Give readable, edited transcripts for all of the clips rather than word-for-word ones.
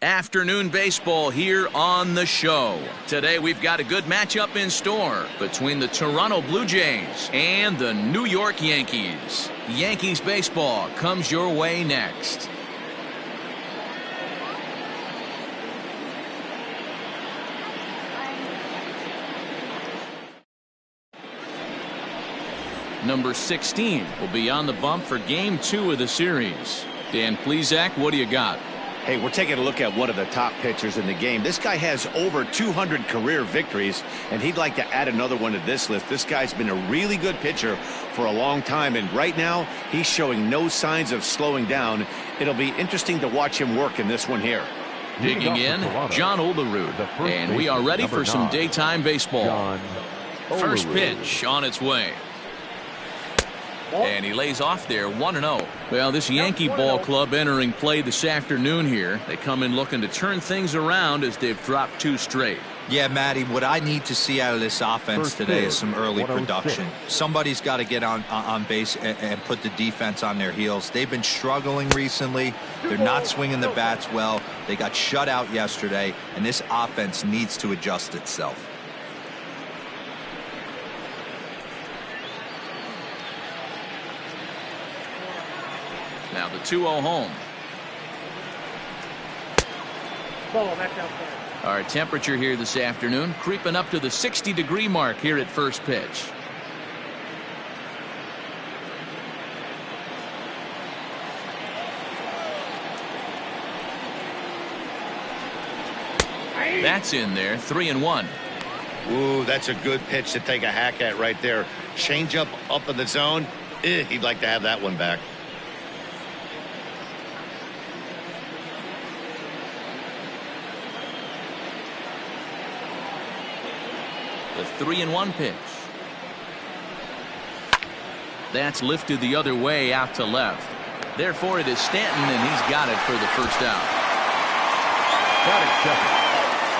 Afternoon baseball here on the show. Today we've got a good matchup in store between the Toronto Blue Jays and the New York Yankees. Yankees baseball comes your way next. Number 16 will be on the bump for Game 2 of the series. Dan Plesac, what do you got? Hey, we're taking a look at one of the top pitchers in the game. This guy has over 200 career victories, and he'd like to add another one to this list. This guy's been a really good pitcher for a long time, and right now he's showing no signs of slowing down. It'll be interesting to watch him work in this one here. Digging in, John Olerud, and we are ready for some daytime baseball. First pitch on its way. And he lays off there 1-0. Well, this Yankee ball club entering play this afternoon here. They come in looking to turn things around as they've dropped 2 straight. Yeah, Matty, what I need to see out of this offense today is some early production. Somebody's got to get on base and put the defense on their heels. They've been struggling recently. They're not swinging the bats well. They got shut out yesterday, and this offense needs to adjust itself. Now the 2-0 home. Our temperature here this afternoon creeping up to the 60-degree mark here at first pitch. That's in there, 3-1. Ooh, that's a good pitch to take a hack at right there. Change up in the zone. He'd like to have that one back. The 3-1 pitch. That's lifted the other way out to left. Therefore, it is Stanton, and he's got it for the first out. Batting second,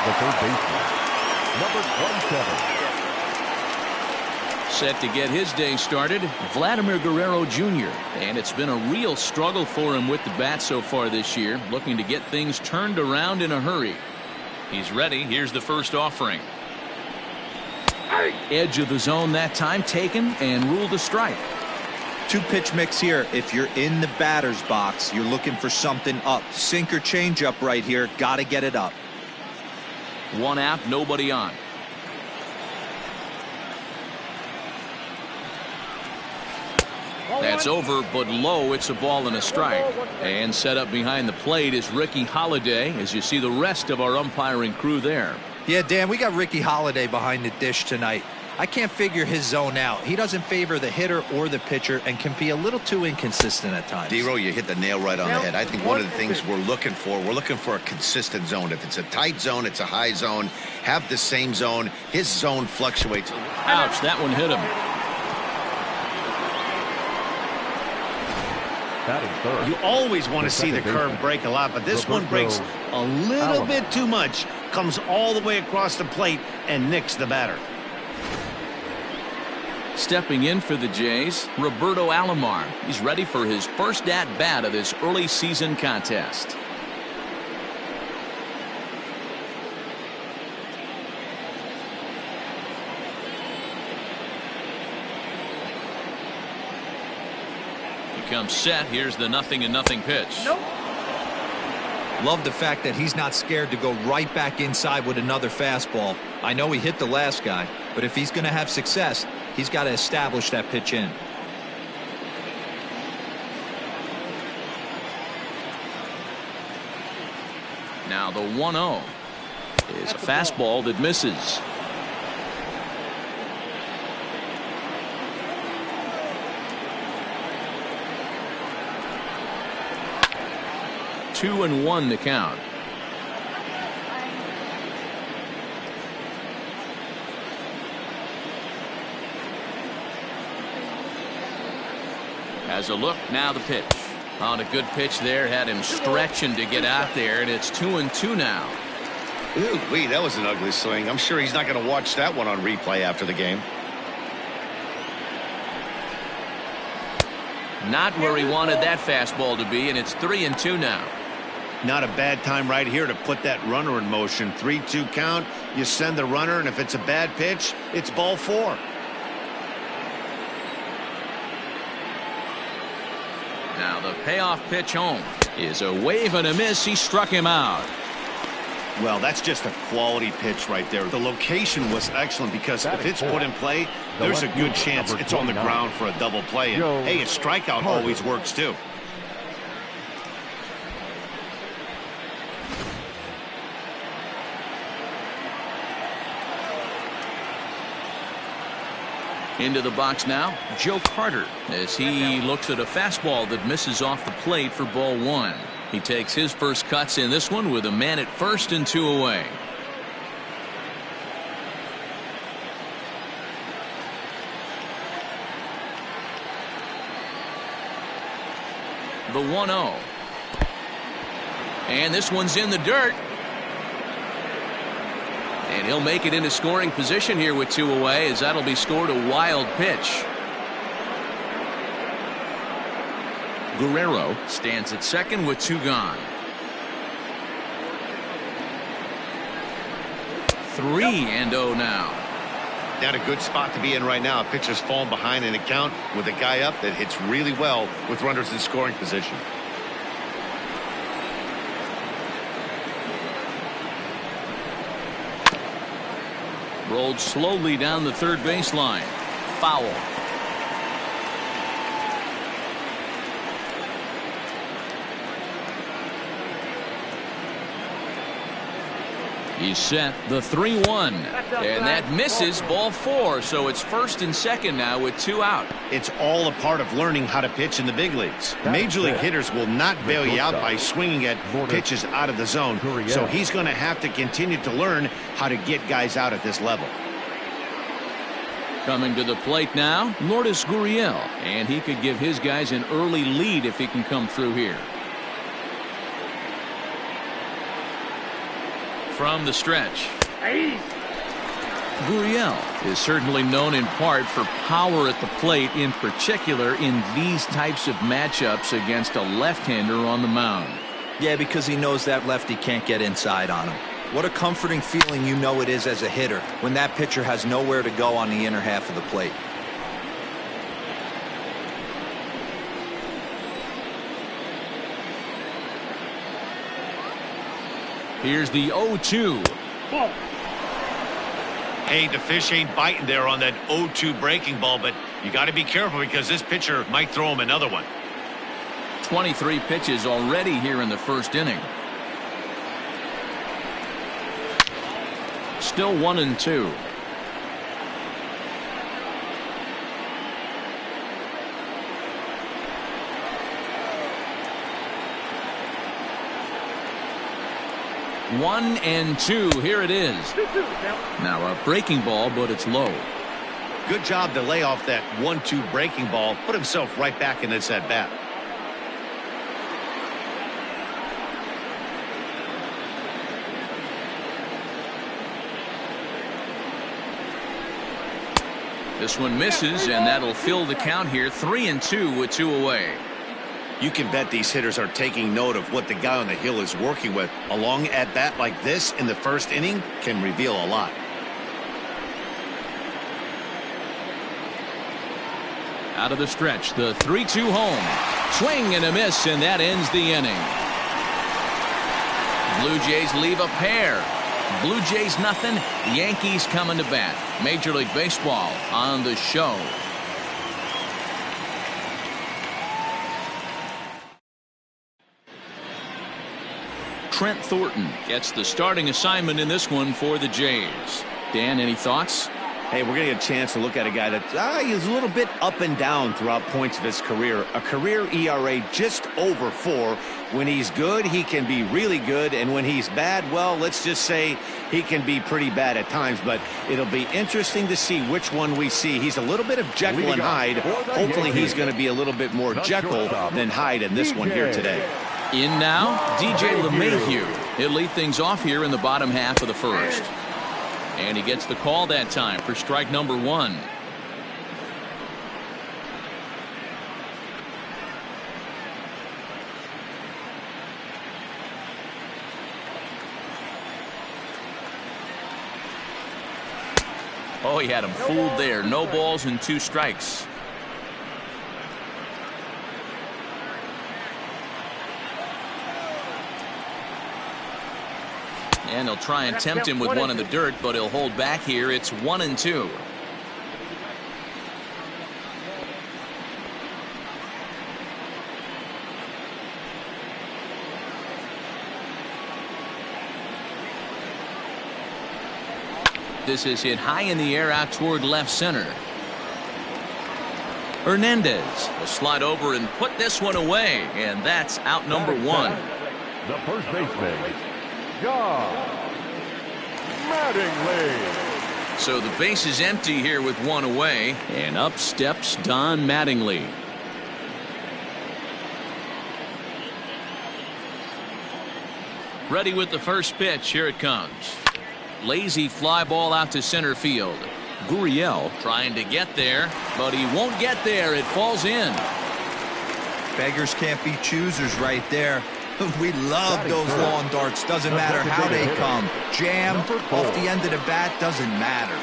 the third baseman, number 27. Set to get his day started, Vladimir Guerrero Jr. And it's been a real struggle for him with the bat so far this year, looking to get things turned around in a hurry. He's ready. Here's the first offering. Edge of the zone that time taken and ruled a strike. 2-pitch mix here. If you're in the batter's box, you're looking for something up. Sinker change up right here. Got to get it up. 1 out, nobody on. That's over, but low. It's a ball and a strike. And set up behind the plate is Ricky Holiday, as you see the rest of our umpiring crew there. Yeah, Dan, we got Ricky Holiday behind the dish tonight. I can't figure his zone out. He doesn't favor the hitter or the pitcher and can be a little too inconsistent at times. D-Row, you hit the nail right on the head. I think one of the things we're looking for a consistent zone. If it's a tight zone, it's a high zone. Have the same zone. His zone fluctuates. Ouch, that one hit him. You always want to see the curve break a lot, but this one breaks a little bit too much. Comes all the way across the plate and nicks the batter. Stepping in for the Jays, Roberto Alomar. He's ready for his first at-bat of this early season contest. Comes set. Here's the 0-0 pitch. Nope. Love the fact that he's not scared to go right back inside with another fastball. I know he hit the last guy, but if he's going to have success, he's got to establish that pitch in. Now the 1-0 is a fastball that misses. Two and 1 to count. Has a look, now the pitch. On a good pitch there, had him stretching to get out there, and it's 2-2 now. Ooh, wait, that was an ugly swing. I'm sure he's not going to watch that one on replay after the game. Not where he wanted that fastball to be, and it's 3-2 now. Not a bad time right here to put that runner in motion. 3-2 count. You send the runner, and if it's a bad pitch, it's ball 4. Now the payoff pitch home is a wave and a miss. He struck him out. Well, that's just a quality pitch right there. The location was excellent because if it's put in play, there's a good chance it's on the ground for a double play. And hey, a strikeout always works too. Into the box now, Joe Carter, as he looks at a fastball that misses off the plate for ball 1. He takes his first cuts in this one with a man at first and 2 away. The 1-0. And this one's in the dirt. And he'll make it into scoring position here with 2 away, as that'll be scored a wild pitch. Guerrero stands at second with 2 gone. 3-0 now. Not a good spot to be in right now. A pitcher's falling behind in a count with a guy up that hits really well with runners in scoring position. Rolled slowly down the third baseline. Foul. He's set the 3-1, and that misses ball 4, so it's first and second now with 2 out. It's all a part of learning how to pitch in the big leagues. Major league hitters will not bail you out by swinging at pitches out of the zone, so he's going to have to continue to learn how to get guys out at this level. Coming to the plate now, Lourdes Gurriel, and he could give his guys an early lead if he can come through here. From the stretch, Gurriel is certainly known in part for power at the plate, in particular in these types of matchups against a left-hander on the mound. Yeah, because he knows that lefty can't get inside on him. What a comforting feeling you know it is as a hitter when that pitcher has nowhere to go on the inner half of the plate. Here's the 0-2. Hey, the fish ain't biting there on that 0-2 breaking ball, but you got to be careful because this pitcher might throw him another one. 23 pitches already here in the first inning. Still 1-2. One and 2. Here it is. Now a breaking ball, but it's low. Good job to lay off that 1-2 breaking ball. Put himself right back in this at bat. This one misses, and that'll fill the count here. 3-2 with 2 away. You can bet these hitters are taking note of what the guy on the hill is working with. A long at-bat like this in the first inning can reveal a lot. Out of the stretch, the 3-2 home. Swing and a miss, and that ends the inning. Blue Jays leave a pair. Blue Jays nothing, Yankees coming to bat. Major League Baseball on the show. Trent Thornton gets the starting assignment in this one for the Jays. Dan, any thoughts? Hey, we're going to get a chance to look at a guy that is a little bit up and down throughout points of his career. A career ERA just over 4. When he's good, he can be really good. And when he's bad, well, let's just say he can be pretty bad at times. But it'll be interesting to see which one we see. He's a little bit of Jekyll and Hyde. Hopefully he's going to be a little bit more Jekyll than Hyde in this one here today. In now, DJ LeMahieu. He'll lead things off here in the bottom half of the first. And he gets the call that time for strike number 1. Oh, he had him fooled there. No balls and 2 strikes. And he'll try and tempt him with one in the dirt, but he'll hold back here. It's 1-2. This is hit high in the air out toward left center. Hernandez will slide over and put this one away, and that's out number 1. The first baseman, John Mattingly. So the base is empty here with 1 away, and up steps Don Mattingly. Ready with the first pitch. Here it comes. Lazy fly ball out to center field. Gurriel trying to get there, but he won't get there. It falls in. Beggars can't be choosers right there. We love those long darts. Doesn't matter how they come. Jam off the end of the bat, doesn't matter.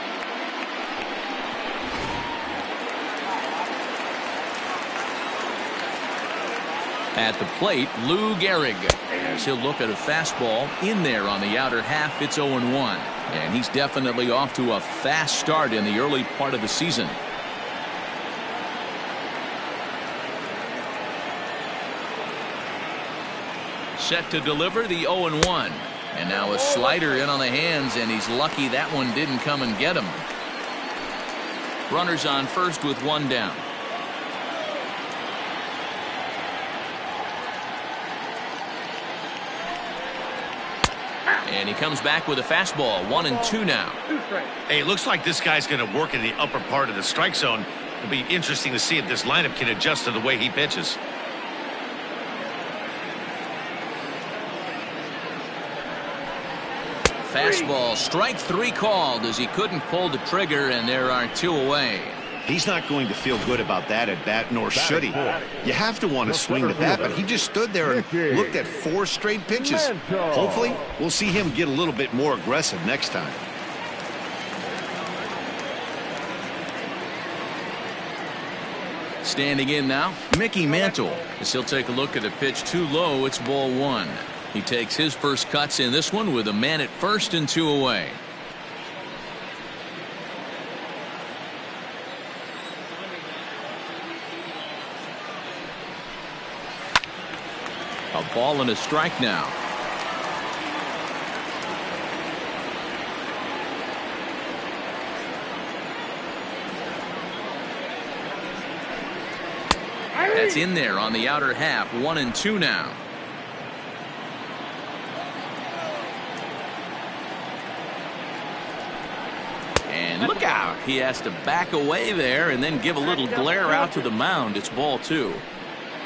At the plate, Lou Gehrig, as he'll look at a fastball in there on the outer half. It's 0-1, and he's definitely off to a fast start in the early part of the season. Set to deliver the 0-1, and now a slider in on the hands, and he's lucky that one didn't come and get him. Runners on first with 1 down. And he comes back with a fastball. 1-2 now. Hey, it looks like this guy's going to work in the upper part of the strike zone. It'll be interesting to see if this lineup can adjust to the way he pitches. Fastball, strike 3 called as he couldn't pull the trigger, and there are 2 away. He's not going to feel good about that at bat, nor should he. You have to want to swing the bat, but he just stood there and looked at 4 straight pitches. Hopefully, we'll see him get a little bit more aggressive next time. Standing in now, Mickey Mantle, as he'll take a look at a pitch too low. It's ball 1. He takes his first cuts in this one with a man at first and 2 away. A ball and a strike now. That's in there on the outer half. 1-2 now. And look out. He has to back away there and then give a little glare out to the mound. It's ball 2.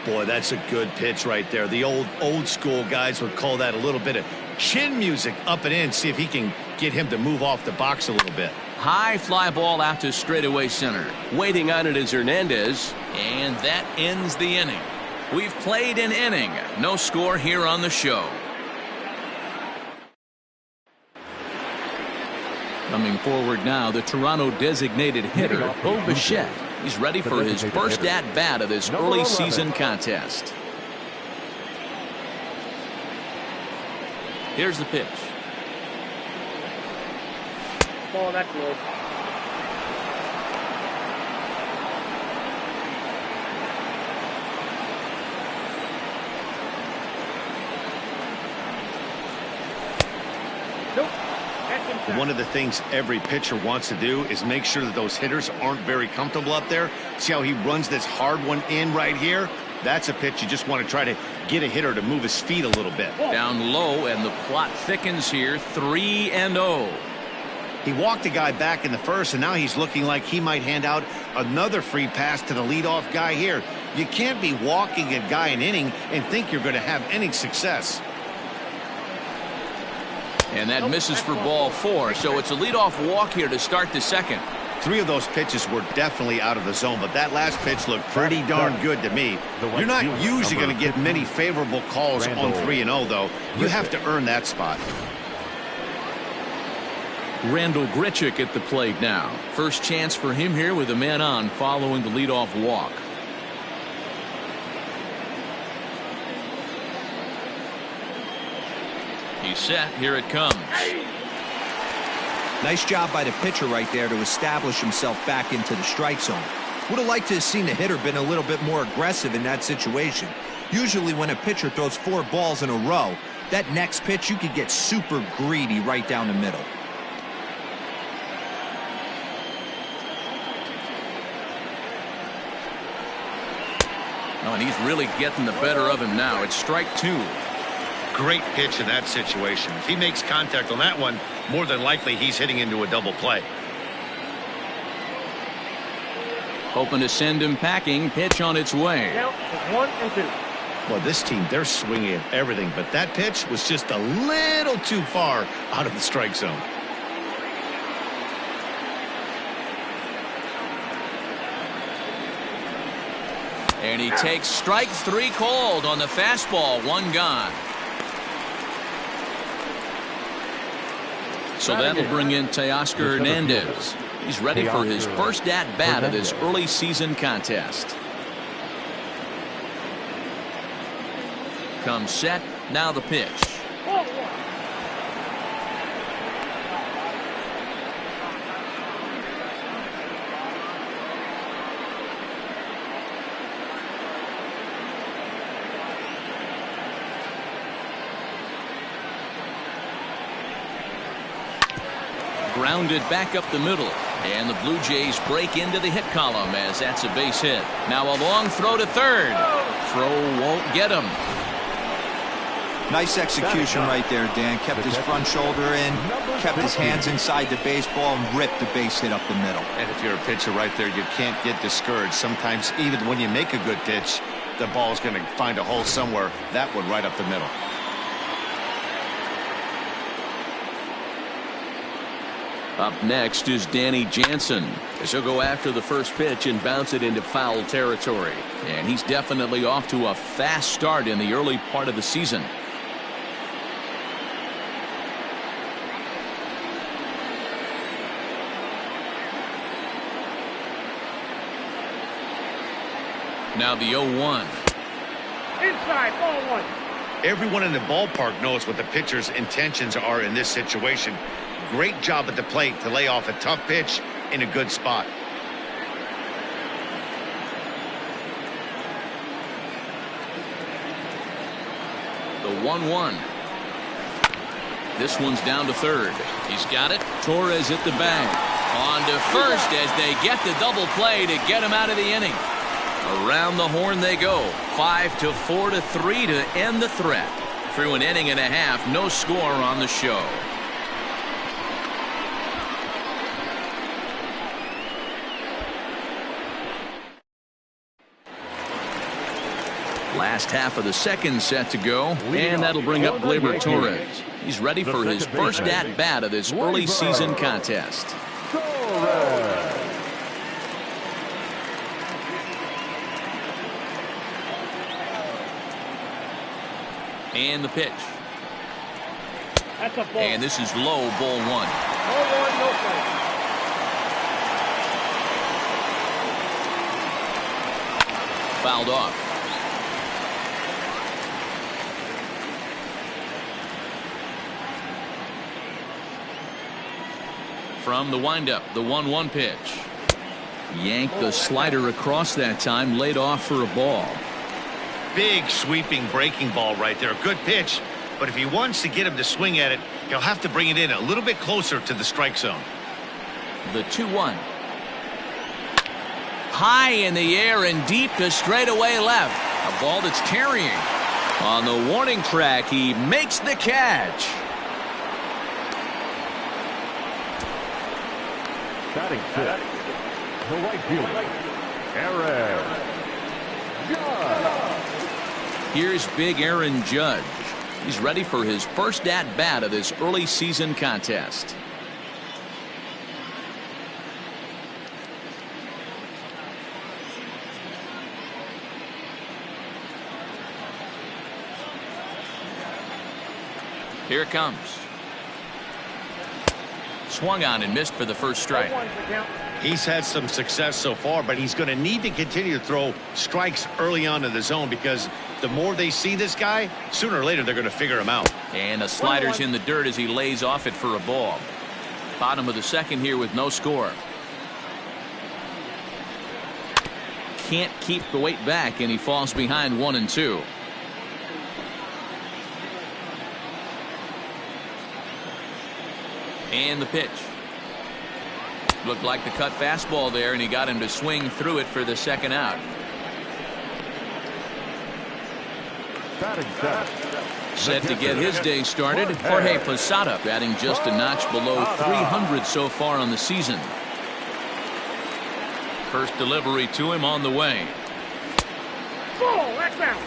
Boy, that's a good pitch right there. The old school guys would call that a little bit of chin music up and in. See if he can get him to move off the box a little bit. High fly ball out to straightaway center. Waiting on it is Hernandez, and that ends the inning. We've played an inning. No score here on the show. Coming forward now, the Toronto designated hitter, Bo Bichette. He's ready for his first at-bat of this early season contest. Here's the pitch. Ball, that's low. One of the things every pitcher wants to do is make sure that those hitters aren't very comfortable up there. See how he runs this hard one in right here? That's a pitch you just want to try to get a hitter to move his feet a little bit. Down low, and the plot thickens here. 3-0. He walked a guy back in the first, and now he's looking like he might hand out another free pass to the leadoff guy here. You can't be walking a guy an inning and think you're going to have any success. And that misses for ball 4, so it's a leadoff walk here to start the second. 3 of those pitches were definitely out of the zone, but that last pitch looked pretty darn good to me. You're not usually going to get many favorable calls on 3-0, though. You have to earn that spot. Randall Grichuk at the plate now. First chance for him here with a man on following the leadoff walk. He's set. Here it comes. Nice job by the pitcher right there to establish himself back into the strike zone. Would have liked to have seen the hitter been a little bit more aggressive in that situation. Usually when a pitcher throws 4 balls in a row, that next pitch you could get super greedy right down the middle. Oh, and he's really getting the better of him now. It's strike 2. Great pitch in that situation. If he makes contact on that one, more than likely he's hitting into a double play. Hoping to send him packing. Pitch on its way. Count is 1 and 2. Well, this team, they're swinging at everything, but that pitch was just a little too far out of the strike zone. And he takes strike 3 called on the fastball. 1 gone. So that'll bring in Teoscar Hernandez. He's ready for his first at-bat of this early season contest. Comes set. Now the pitch. Grounded back up the middle. And the Blue Jays break into the hit column as that's a base hit. Now a long throw to third. Throw won't get him. Nice execution right there, Dan. Kept his front shoulder in, kept his hands inside the baseball, and ripped the base hit up the middle. And if you're a pitcher right there, you can't get discouraged. Sometimes even when you make a good pitch, the ball's going to find a hole somewhere. That one right up the middle. Up next is Danny Jansen, as he'll go after the first pitch and bounce it into foul territory. And he's definitely off to a fast start in the early part of the season. Now the 0-1. Inside, ball 1. Everyone in the ballpark knows what the pitcher's intentions are in this situation. Great job at the plate to lay off a tough pitch in a good spot. The 1-1. This one's down to third. He's got it. Torres at the bag. On to first as they get the double play to get him out of the inning. Around the horn they go. 5-4 to 3 to end the threat. Through an inning and a half, no score on the show. Last half of the second set to go, and that'll bring up Gleyber Torres. He's ready for his first at-bat of this early season contest. And the pitch. That's a ball. And this is low, ball 1. Ball 1, no play. Fouled off. From the windup, the 1-1 pitch. Yanked the slider across that time, laid off for a ball. Big sweeping breaking ball right there. Good pitch, but if he wants to get him to swing at it, he'll have to bring it in a little bit closer to the strike zone. The 2-1. High in the air and deep to straightaway left. A ball that's carrying. On the warning track, he makes the catch. Batting fifth, the right fielder, Aaron Judge. Here's big Aaron Judge. He's ready for his first at-bat of this early season contest. Here it comes. Swung on and missed for the first strike. He's had some success so far, but he's going to need to continue to throw strikes early on in the zone, because the more they see this guy, sooner or later they're going to figure him out. And the slider's in the dirt as he lays off it for a ball. Bottom of the second here with no score. Can't keep the weight back, and he falls behind 1-2. And the pitch. Looked like the cut fastball there, and he got him to swing through it for the second out. Set to get his day started, Jorge Posada, batting just a notch below 300 so far on the season. First delivery to him on the way. Ball, that's out.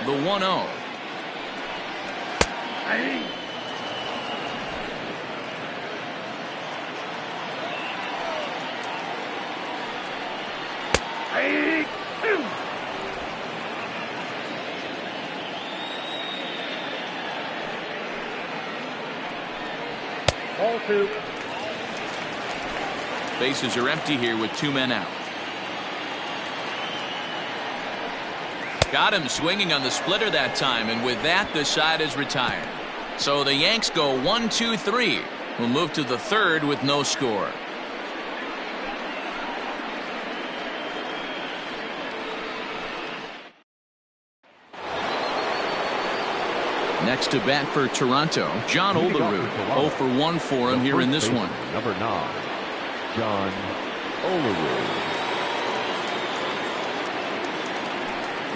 The 1-0. Ball 2. Bases are empty here with 2 men out. Got him swinging on the splitter that time, and with that the side is retired. So the Yanks go 1-2-3. We'll move to the third with no score. Next to bat for Toronto, John Olerud. 0 for 1 for him here in this one. Number 9, John Olerud.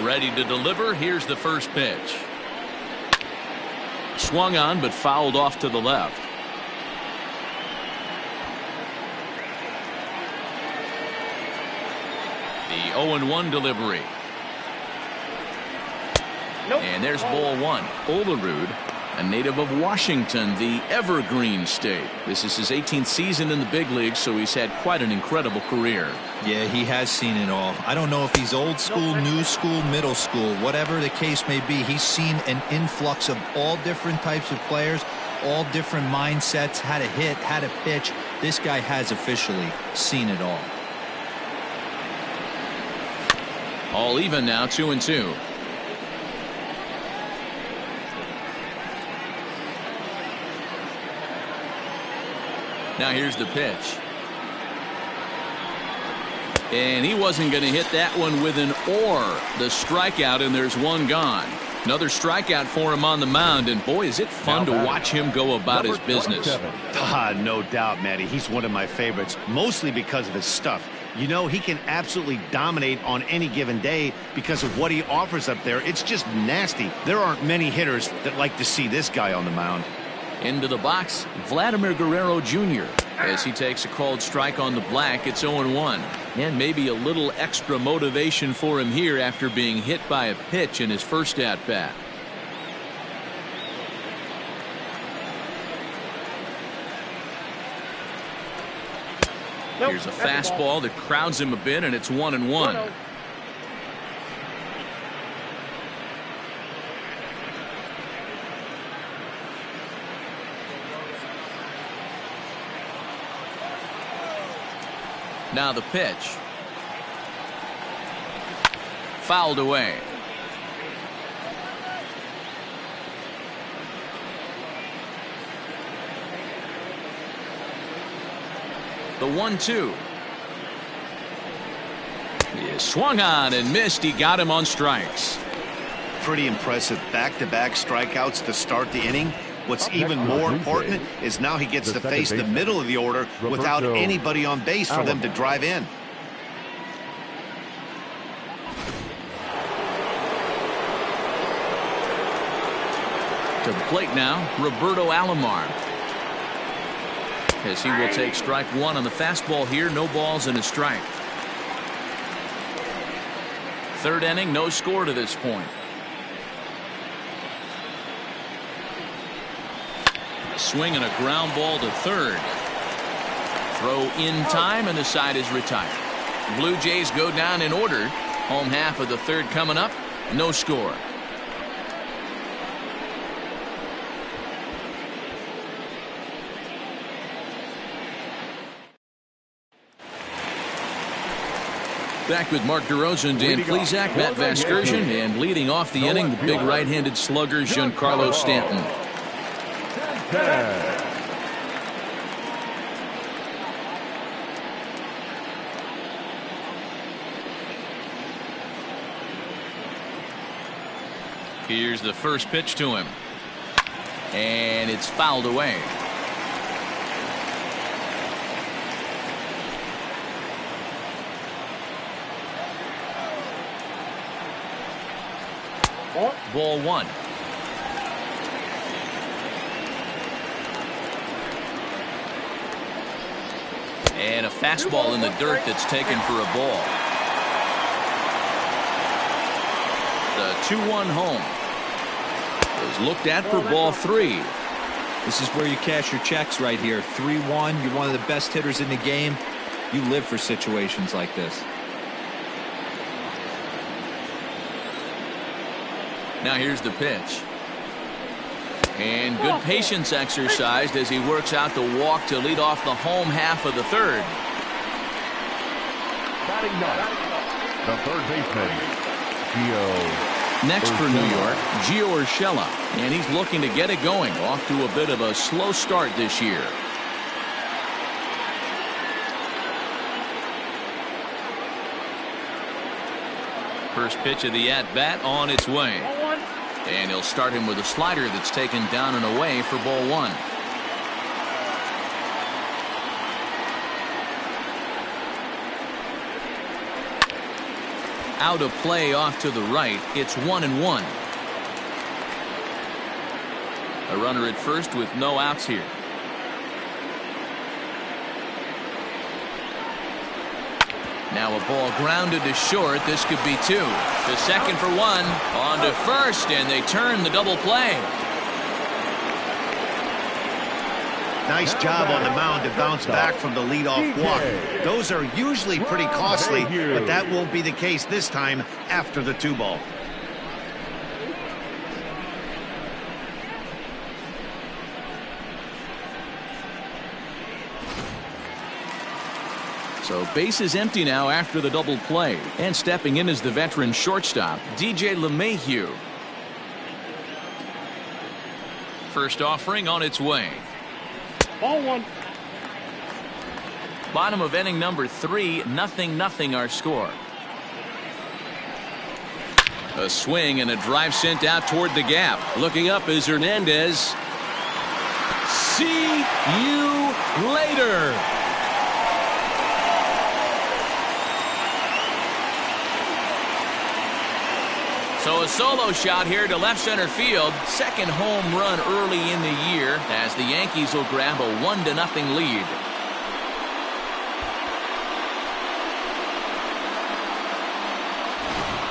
Ready to deliver. Here's the first pitch. Swung on but fouled off to the left. The 0-1 delivery. Nope. And there's ball 1. Olerud, a native of Washington, the Evergreen State. This is his 18th season in the big leagues, so he's had quite an incredible career. Yeah, he has seen it all. I don't know if he's old school, new school, middle school, whatever the case may be. He's seen an influx of all different types of players, all different mindsets, how to hit, how to pitch. This guy has officially seen it all. All even now, 2-2. Now here's the pitch. And he wasn't going to hit that one with an or. The strikeout, and there's one gone. Another strikeout for him on the mound, and boy, is it fun to watch him go about his business. No doubt, Matty. He's one of my favorites, mostly because of his stuff. You know, he can absolutely dominate on any given day because of what he offers up there. It's just nasty. There aren't many hitters that like to see this guy on the mound. Into the box, Vladimir Guerrero Jr. as he takes a called strike on the black. It's 0-1. And maybe a little extra motivation for him here after being hit by a pitch in his first at-bat. Nope, Here's a fastball that crowds him a bit, and it's 1-1. 1-0. Now the pitch. Fouled away. The 1-2. He swung on and missed. He got him on strikes. Pretty impressive back-to-back strikeouts to start the inning. What's even more important is now he gets to face the middle of the order without anybody on base for them to drive in. To the plate now, Roberto Alomar. As he will take strike 1 on the fastball here. No balls and a strike. Third inning, no score to this point. A swing and a ground ball to third. Throw in time, and the side is retired. Blue Jays go down in order. Home half of the third coming up. No score. Back with Mark DeRosa, Dan Plesac, Matt Vasgersian, and leading off the inning, the big right-handed slugger, Giancarlo Stanton. Here's the first pitch to him. And it's fouled away. Ball one. And a fastball in the dirt that's taken for a ball. The 2-1 home is looked at for ball three. This is where you cash your checks right here. 3-1. You're one of the best hitters in the game. You live for situations like this. Now here's the pitch. And good patience exercised as he works out the walk to lead off the home half of the third. Batting ninth, the third baseman, Gio. Next for New York, Gio Urshela. And he's looking to get it going. Off to a bit of a slow start this year. First pitch of the at-bat on its way. And he'll start him with a slider that's taken down and away for ball one. Out of play off to the right. It's 1-1. A runner at first with no outs here. Now a ball grounded to short. This could be two. To second for one. On to first, and they turn the double play. Nice job on the mound to bounce back from the leadoff walk. Those are usually pretty costly, but that won't be the case this time after the 2-ball. So base is empty now after the double play. And stepping in is the veteran shortstop, DJ LeMahieu. First offering on its way. Ball one. Bottom of inning number 3, 0-0 our score. A swing and a drive sent out toward the gap. Looking up is Hernandez. See you later. So a solo shot here to left center field. Second home run early in the year as the Yankees will grab a 1-0 lead.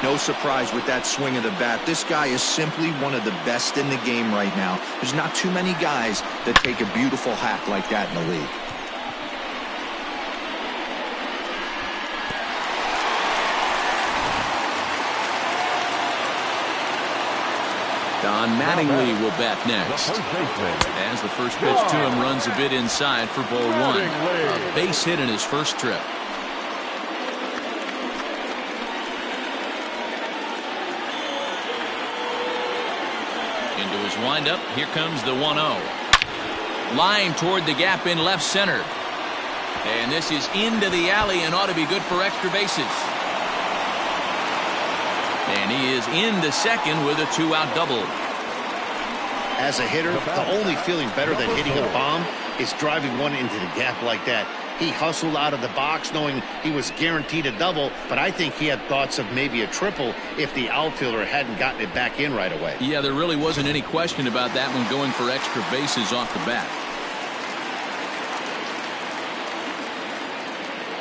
No surprise with that swing of the bat. This guy is simply one of the best in the game right now. There's not too many guys that take a beautiful hack like that in the league. Don Mattingly will bat next. As the first pitch to him runs a bit inside for ball one. A base hit in his first trip. Into his windup. Here comes the 1-0. Line toward the gap in left center. And this is into the alley and ought to be good for extra bases. And he is into second with a 2-out double. As a hitter, the only feeling better than hitting a bomb is driving one into the gap like that. He hustled out of the box knowing he was guaranteed a double, but I think he had thoughts of maybe a triple if the outfielder hadn't gotten it back in right away. Yeah, there really wasn't any question about that one going for extra bases off the bat.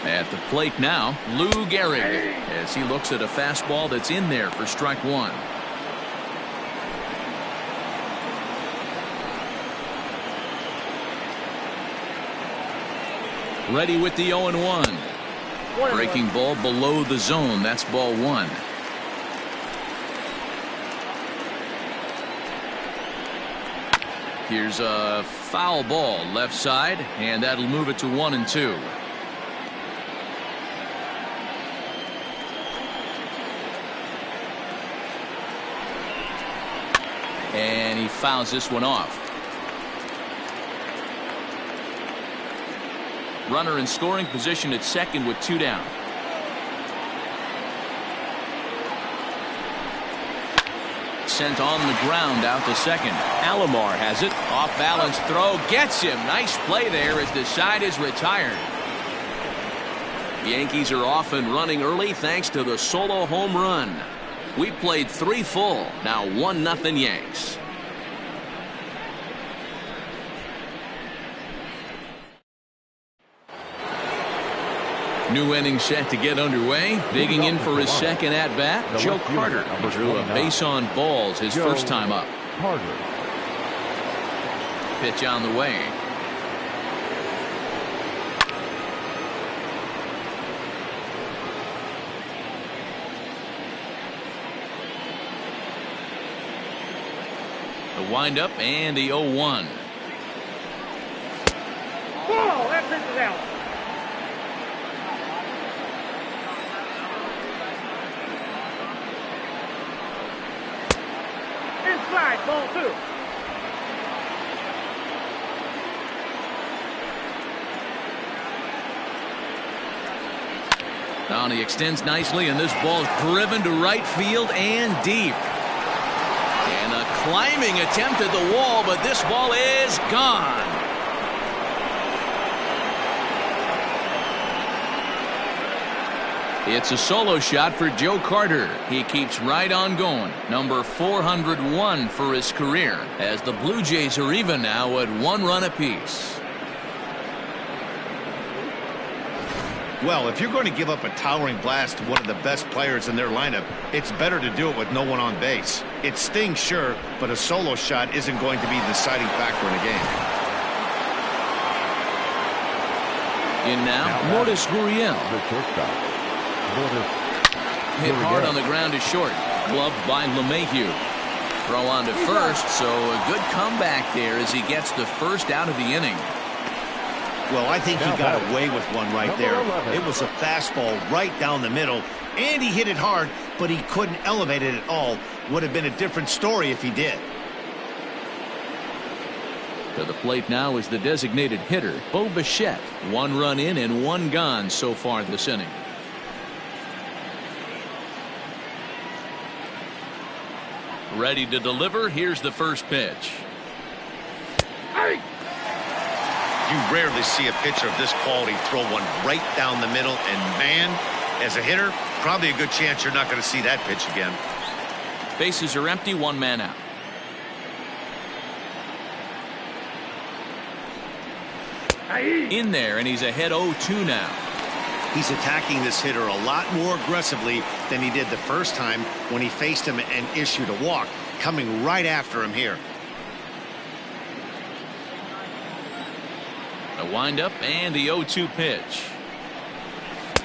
At the plate now, Lou Gehrig, as he looks at a fastball that's in there for strike one. Ready with the 0-1. Breaking ball below the zone. That's ball one. Here's a foul ball left side, and that'll move it to 1-2. And he fouls this one off. Runner in scoring position at second with 2 down. Sent on the ground out to second. Alomar has it. Off balance throw. Gets him. Nice play there as the side is retired. The Yankees are off and running early thanks to the solo home run. We played 3 full. Now 1-0 Yanks. New inning set to get underway. Digging in for his second at-bat, Joe Carter. He drew a base on balls his first time up. Pitch on the way. The windup and the 0-1. Whoa, that pitch is out. Inside, ball 2. Now he extends nicely, and this ball is driven to right field and deep. And a climbing attempt at the wall, but this ball is gone. It's a solo shot for Joe Carter. He keeps right on going. Number 401 for his career, as the Blue Jays are even now at 1 run apiece. Well, if you're going to give up a towering blast to one of the best players in their lineup, it's better to do it with no one on base. It stings, sure, but a solo shot isn't going to be the deciding factor in a game. In now, Lourdes Gurriel. Hit hard on the ground is short. Gloved by LeMahieu. Throw on to first, so a good comeback there as he gets the first out of the inning. Well, I think he got away with one right there. It was a fastball right down the middle, and he hit it hard, but he couldn't elevate it at all. Would have been a different story if he did. To the plate now is the designated hitter, Bo Bichette. 1 run in and 1 gone so far this inning. Ready to deliver. Here's the first pitch. You rarely see a pitcher of this quality throw one right down the middle, and man, as a hitter, probably a good chance you're not going to see that pitch again. Bases are empty, 1 man out. In there, and he's ahead 0-2 now. He's attacking this hitter a lot more aggressively than he did the first time when he faced him and issued a walk, coming right after him here. A windup and the 0-2 pitch.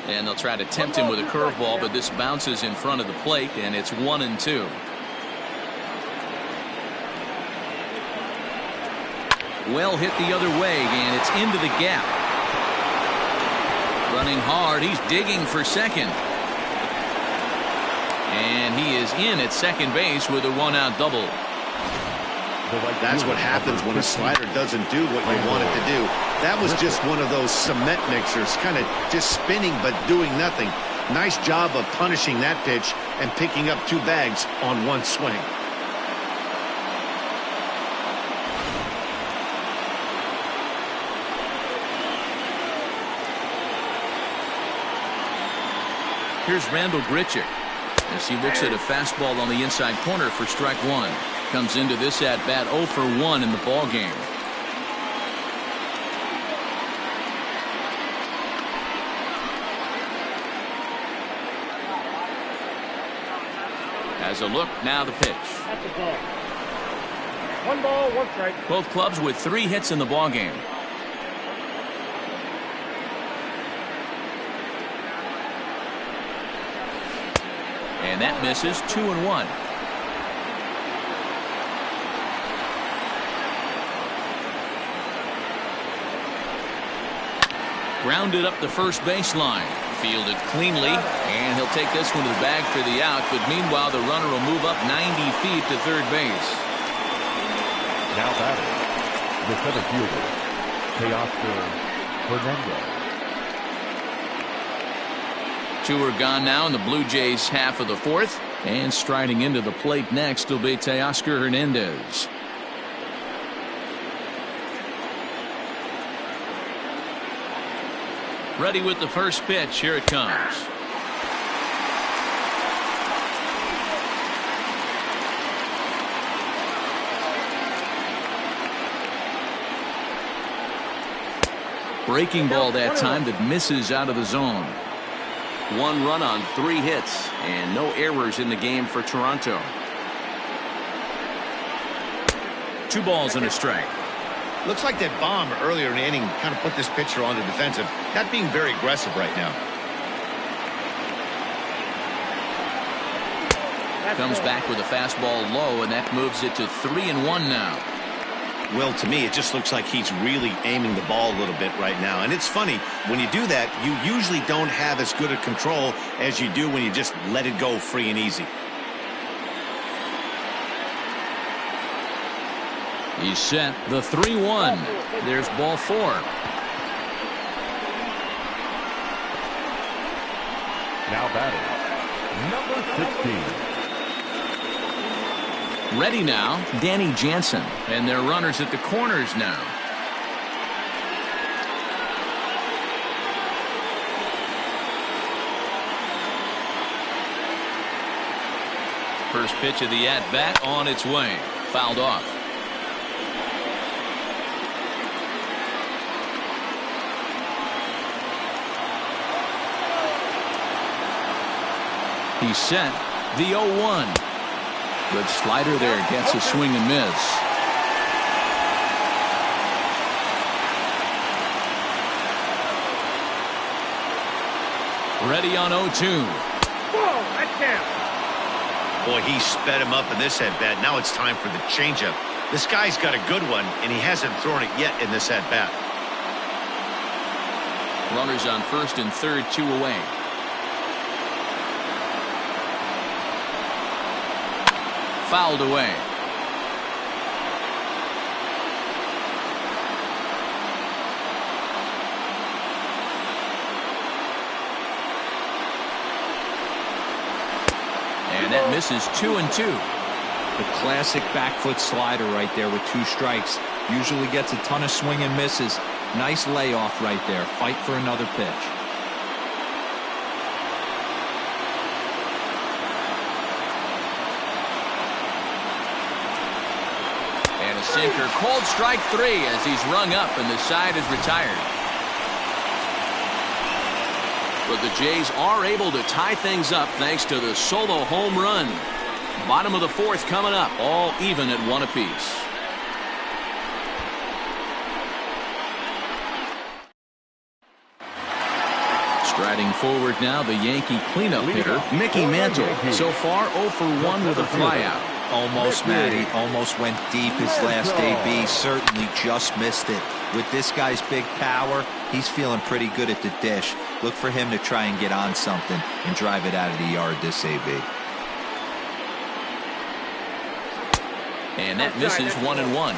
And they'll try to tempt him with a curveball, but this bounces in front of the plate, and it's 1-2. Well hit the other way, and it's into the gap. Running hard, he's digging for second. And he is in at second base with a 1-out double. That's what happens when a slider doesn't do what you want it to do. That was just one of those cement mixers, kind of just spinning but doing nothing. Nice job of punishing that pitch and picking up 2 bags on 1 swing. Here's Randall Grichuk as he looks at a fastball on the inside corner for strike 1. Comes into this at bat 0 for 1 in the ball game. As a look, now the pitch. That's a ball. 1 ball, 1 strike. Both clubs with 3 hits in the ball game. And that misses. 2-1. Grounded up the first baseline. Fielded cleanly, and he'll take this one to the bag for the out, but meanwhile the runner will move up 90 feet to third base. Now batting, the center fielder, Teoscar Hernandez. 2 are gone now in the Blue Jays half of the fourth, and striding into the plate next will be Teoscar Hernandez. Ready with the first pitch. Here it comes. Breaking ball that time that misses out of the zone. 1 run on 3 hits and no errors in the game for Toronto. 2 balls and a strike. Looks like that bomb earlier in the inning kind of put this pitcher on the defensive. Not being very aggressive right now. Comes back with a fastball low, and that moves it to 3-1 now. Well, to me, it just looks like he's really aiming the ball a little bit right now. And it's funny, when you do that, you usually don't have as good a control as you do when you just let it go free and easy. He's set. The 3-1. There's ball 4. Now batting, number 16. Ready now, Danny Jansen. And they're runners at the corners now. First pitch of the at-bat on its way. Fouled off. He's set. The 0-1. Good slider there. Gets a swing and miss. Ready on 0-2. Whoa, that's him. Boy, he sped him up in this at-bat. Now it's time for the changeup. This guy's got a good one, and he hasn't thrown it yet in this at-bat. Runners on first and third, 2 away. Fouled away. And that misses. 2-2. The classic back foot slider right there with 2 strikes. Usually gets a ton of swing and misses. Nice layoff right there. Fight for another pitch. And a sinker. Called strike 3 as he's rung up and the side is retired. But the Jays are able to tie things up thanks to the solo home run. Bottom of the fourth coming up, all even at 1 apiece. Striding forward now, the Yankee cleanup hitter, Mickey Mantle. So far, 0 for 1 with a flyout. Almost, Matty. Almost went deep his last AB. Certainly just missed it. With this guy's big power, he's feeling pretty good at the dish. Look for him to try and get on something and drive it out of the yard this AB. And that misses. 1-1.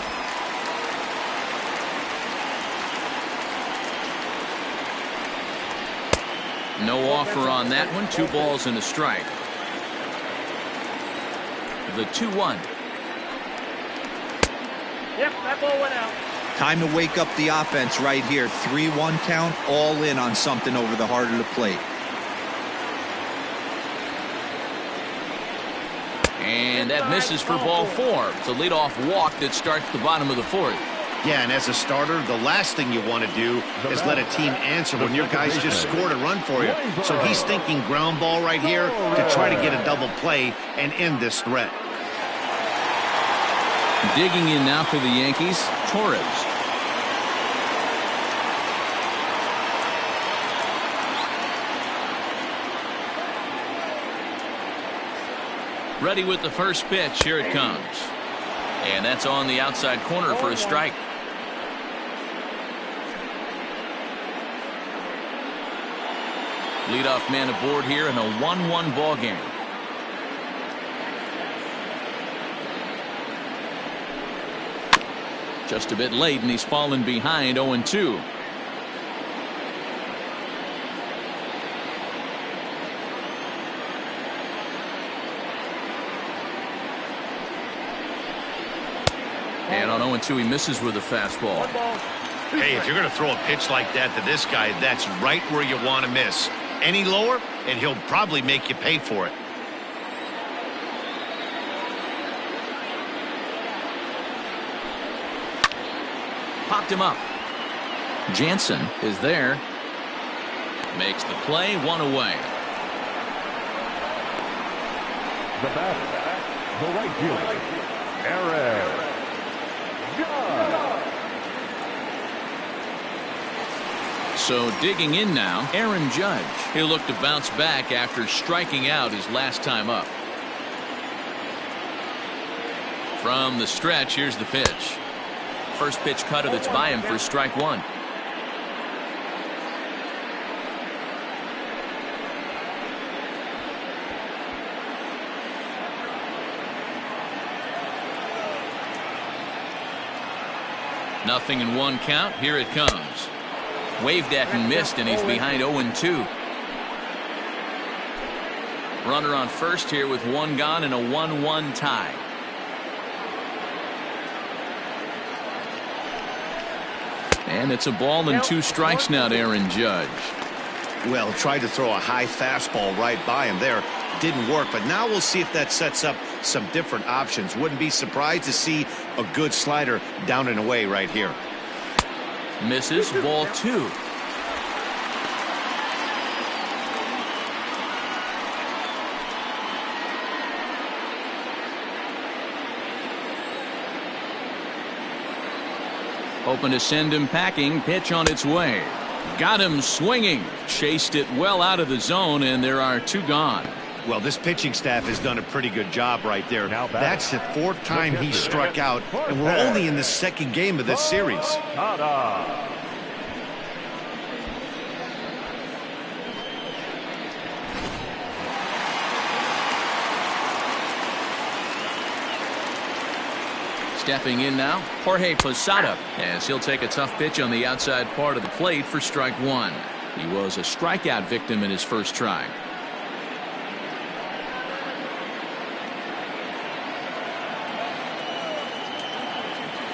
No offer on that one. 2 balls and a strike. The 2-1. Yep, that ball went out. Time to wake up the offense right here. 3-1 count, all in on something over the heart of the plate. And that misses for ball 4. It's a leadoff walk that starts the bottom of the fourth. Yeah, and as a starter, the last thing you want to do is let a team answer when your guys just scored a run for you. So he's thinking ground ball right here to try to get a double play and end this threat. Digging in now for the Yankees, Torres. Ready with the first pitch. Here it comes. And that's on the outside corner for a strike. Leadoff man aboard here in a 1-1 ball game. Just a bit late, and he's fallen behind 0-2. And on 0-2, he misses with a fastball. Hey, if you're going to throw a pitch like that to this guy, that's right where you want to miss. Any lower, and he'll probably make you pay for it. Popped him up. Jansen is there. Makes the play, 1 away. The batter, the right fielder, Aaron Judge. So digging in now, Aaron Judge. He'll look to bounce back after striking out his last time up. From the stretch, here's the pitch. First pitch cutter that's by him for strike one. Nothing in 1 count. Here it comes. Waved at and missed, and he's behind 0-2. Runner on first here with 1 gone and a 1-1 tie. And it's a ball and 2 strikes now to Aaron Judge. Well, tried to throw a high fastball right by him there. Didn't work, but now we'll see if that sets up some different options. Wouldn't be surprised to see a good slider down and away right here. Misses, ball 2. Hoping to send him packing. Pitch on its way. Got him swinging. Chased it well out of the zone, and there are 2 gone. Well, this pitching staff has done a pretty good job right there. That's the 4th time he struck out, and we're only in the 2nd game of this series. Stepping in now, Jorge Posada, as he'll take a tough pitch on the outside part of the plate for strike 1. He was a strikeout victim in his first try.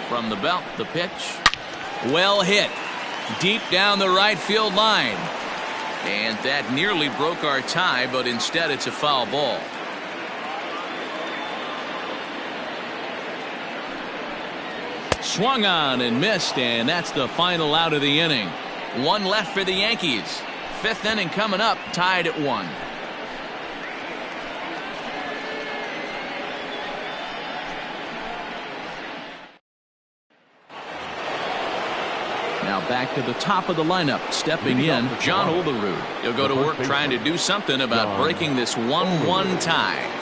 From the belt, the pitch. Well hit. Deep down the right field line. And that nearly broke our tie, but instead it's a foul ball. Swung on and missed, and that's the final out of the inning. 1 left for the Yankees. 5th inning coming up, tied at 1. Now back to the top of the lineup. Stepping in, John Olerud. He'll go to work trying to do something about breaking this 1-1 tie.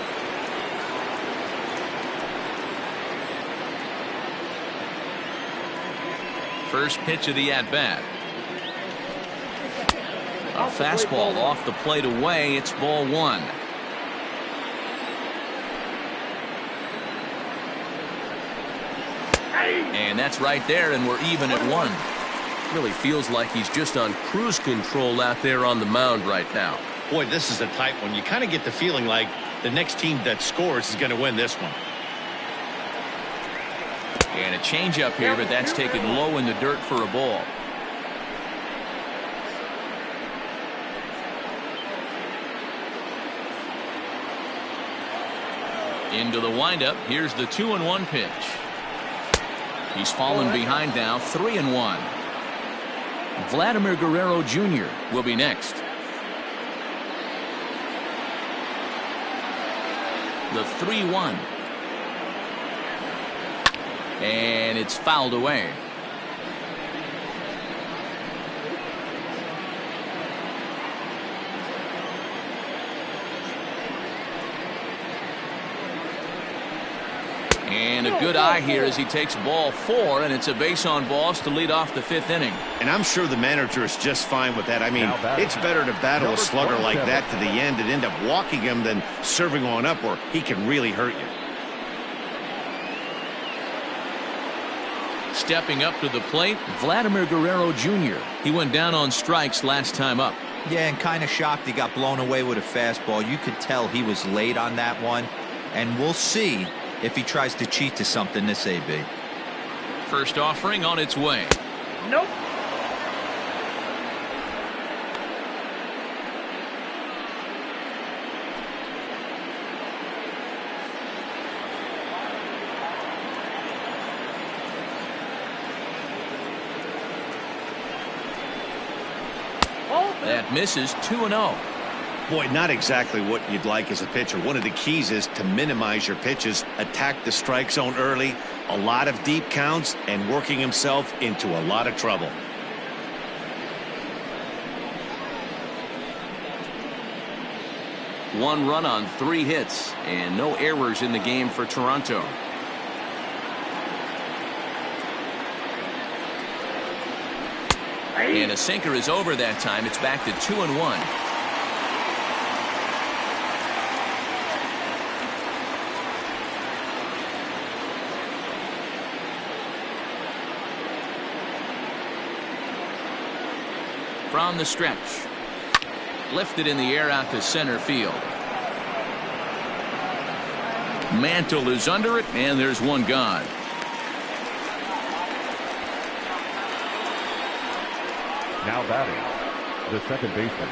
First pitch of the at-bat. A fastball off the plate away. It's ball 1. And that's right there, and we're even at 1. Really feels like he's just on cruise control out there on the mound right now. Boy, this is a tight one. You kind of get the feeling like the next team that scores is going to win this one. And a changeup here, but that's taken low in the dirt for a ball. Into the windup. Here's the 2-1 pitch. He's fallen behind now, 3-1. Vladimir Guerrero Jr. will be next. The 3-1. And it's fouled away. And a good eye here as he takes ball 4, and it's a base on balls to lead off the 5th inning. And I'm sure the manager is just fine with that. I mean, it's better to battle a slugger like that to the end and end up walking him than serving on up where he can really hurt you. Stepping up to the plate, Vladimir Guerrero Jr. He went down on strikes last time up. Yeah, and kind of shocked he got blown away with a fastball. You could tell he was late on that one. And we'll see if he tries to cheat to something this AB. First offering on its way. Nope. That misses 2-0. Boy, not exactly what you'd like as a pitcher. One of the keys is to minimize your pitches, attack the strike zone early, a lot of deep counts, and working himself into a lot of trouble. One run on 3 hits, and no errors in the game for Toronto. And a sinker is over that time. It's back to 2-1. From the stretch. Lifted in the air out to center field. Mantle is under it, and there's one gone. Now batting, the second baseman,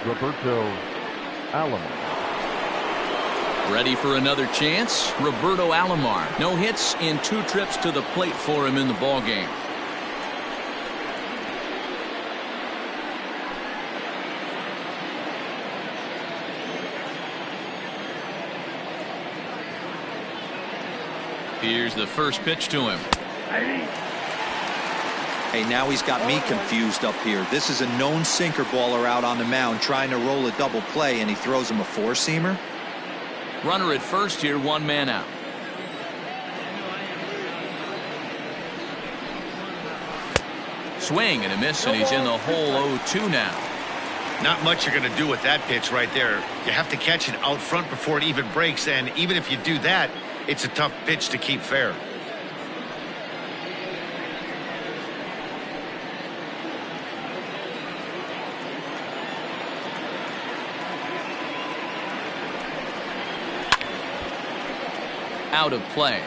Roberto Alomar. Ready for another chance? Roberto Alomar. No hits in 2 trips to the plate for him in the ballgame. Here's the first pitch to him. Hey, now he's got me confused up here. This is a known sinker baller out on the mound trying to roll a double play, and he throws him a 4-seamer. Runner at first here, 1 man out. Swing and a miss, and he's in the hole 0-2 now. Not much you're going to do with that pitch right there. You have to catch it out front before it even breaks, and even if you do that, it's a tough pitch to keep fair. Out of play.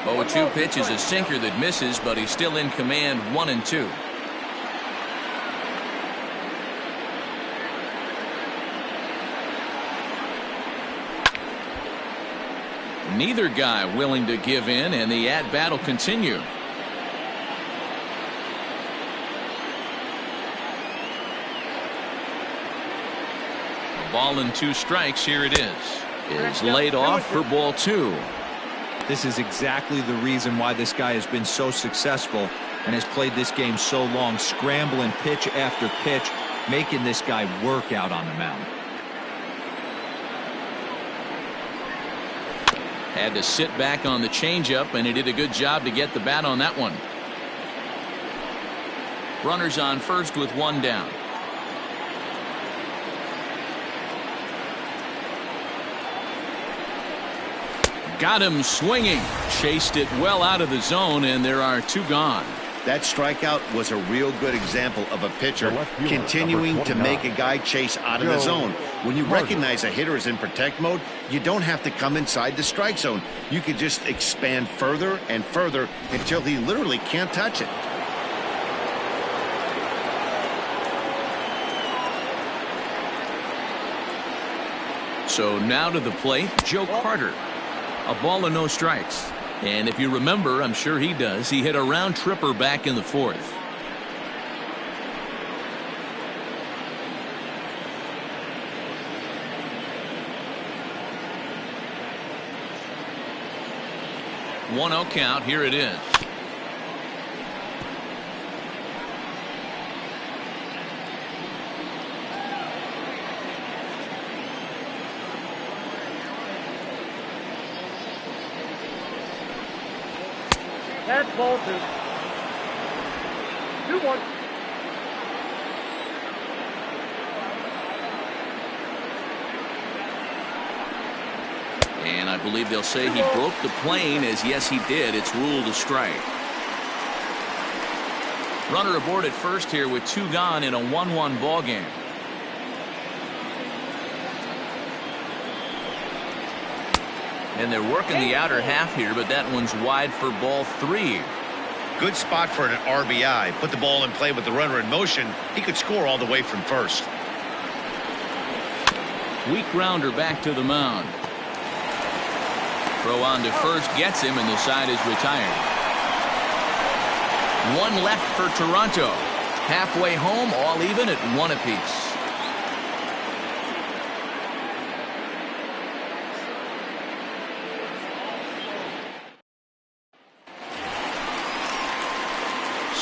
Oh, 2 pitch is a sinker that misses, but he's still in command. 1-2. Neither guy willing to give in, and the at-bat will continue. A ball and 2 strikes. Here it is laid off for ball 2. This is exactly the reason why this guy has been so successful and has played this game so long, scrambling pitch after pitch, making this guy work out on the mound. Had to sit back on the changeup, and he did a good job to get the bat on that one. Runners on first with 1 down. Got him swinging. Chased it well out of the zone, and there are 2 gone. That strikeout was a real good example of a pitcher continuing to make a guy chase out of the zone. When you recognize a hitter is in protect mode, you don't have to come inside the strike zone. You can just expand further and further until he literally can't touch it. So now to the plate, Joe Carter. A ball and no strikes. And if you remember, I'm sure he does, he hit a round tripper back in the 4th. One 0 count. Here it is. That's ball 2. 2-1. And I believe they'll say he broke the plane, as yes he did. It's ruled a strike. Runner aboard at first here with 2 gone in a 1-1 ball game. And they're working the outer half here, but that one's wide for ball 3. Good spot for an RBI. Put the ball in play with the runner in motion. He could score all the way from first. Weak grounder back to the mound. Throw on to first gets him, and the side is retired. 1 left for Toronto. Halfway home, all even at 1 apiece.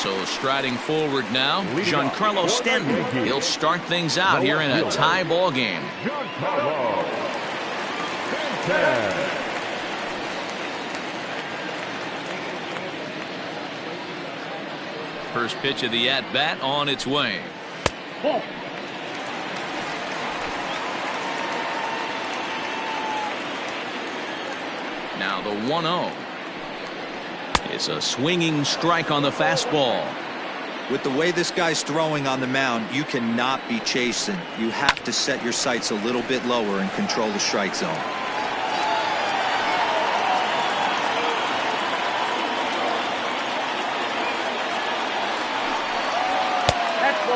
So striding forward now, Giancarlo Stanton. He'll start things out here in a tie ball game. Giancarlo Stanton. First pitch of the at-bat on its way. Now the 1-0. It's a swinging strike on the fastball. With the way this guy's throwing on the mound, you cannot be chasing. You have to set your sights a little bit lower and control the strike zone.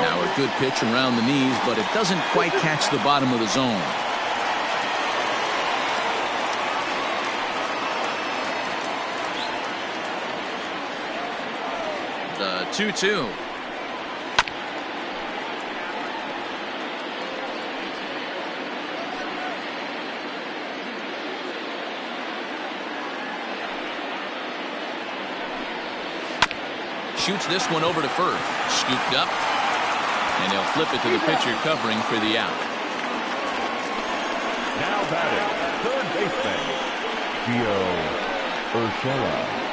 Now a good pitch around the knees, but it doesn't quite catch the bottom of the zone. The 2-2. Shoots this one over to first. Scooped up. And he'll flip it to the pitcher covering for the out. Now batting, third baseman, Gio Urshela.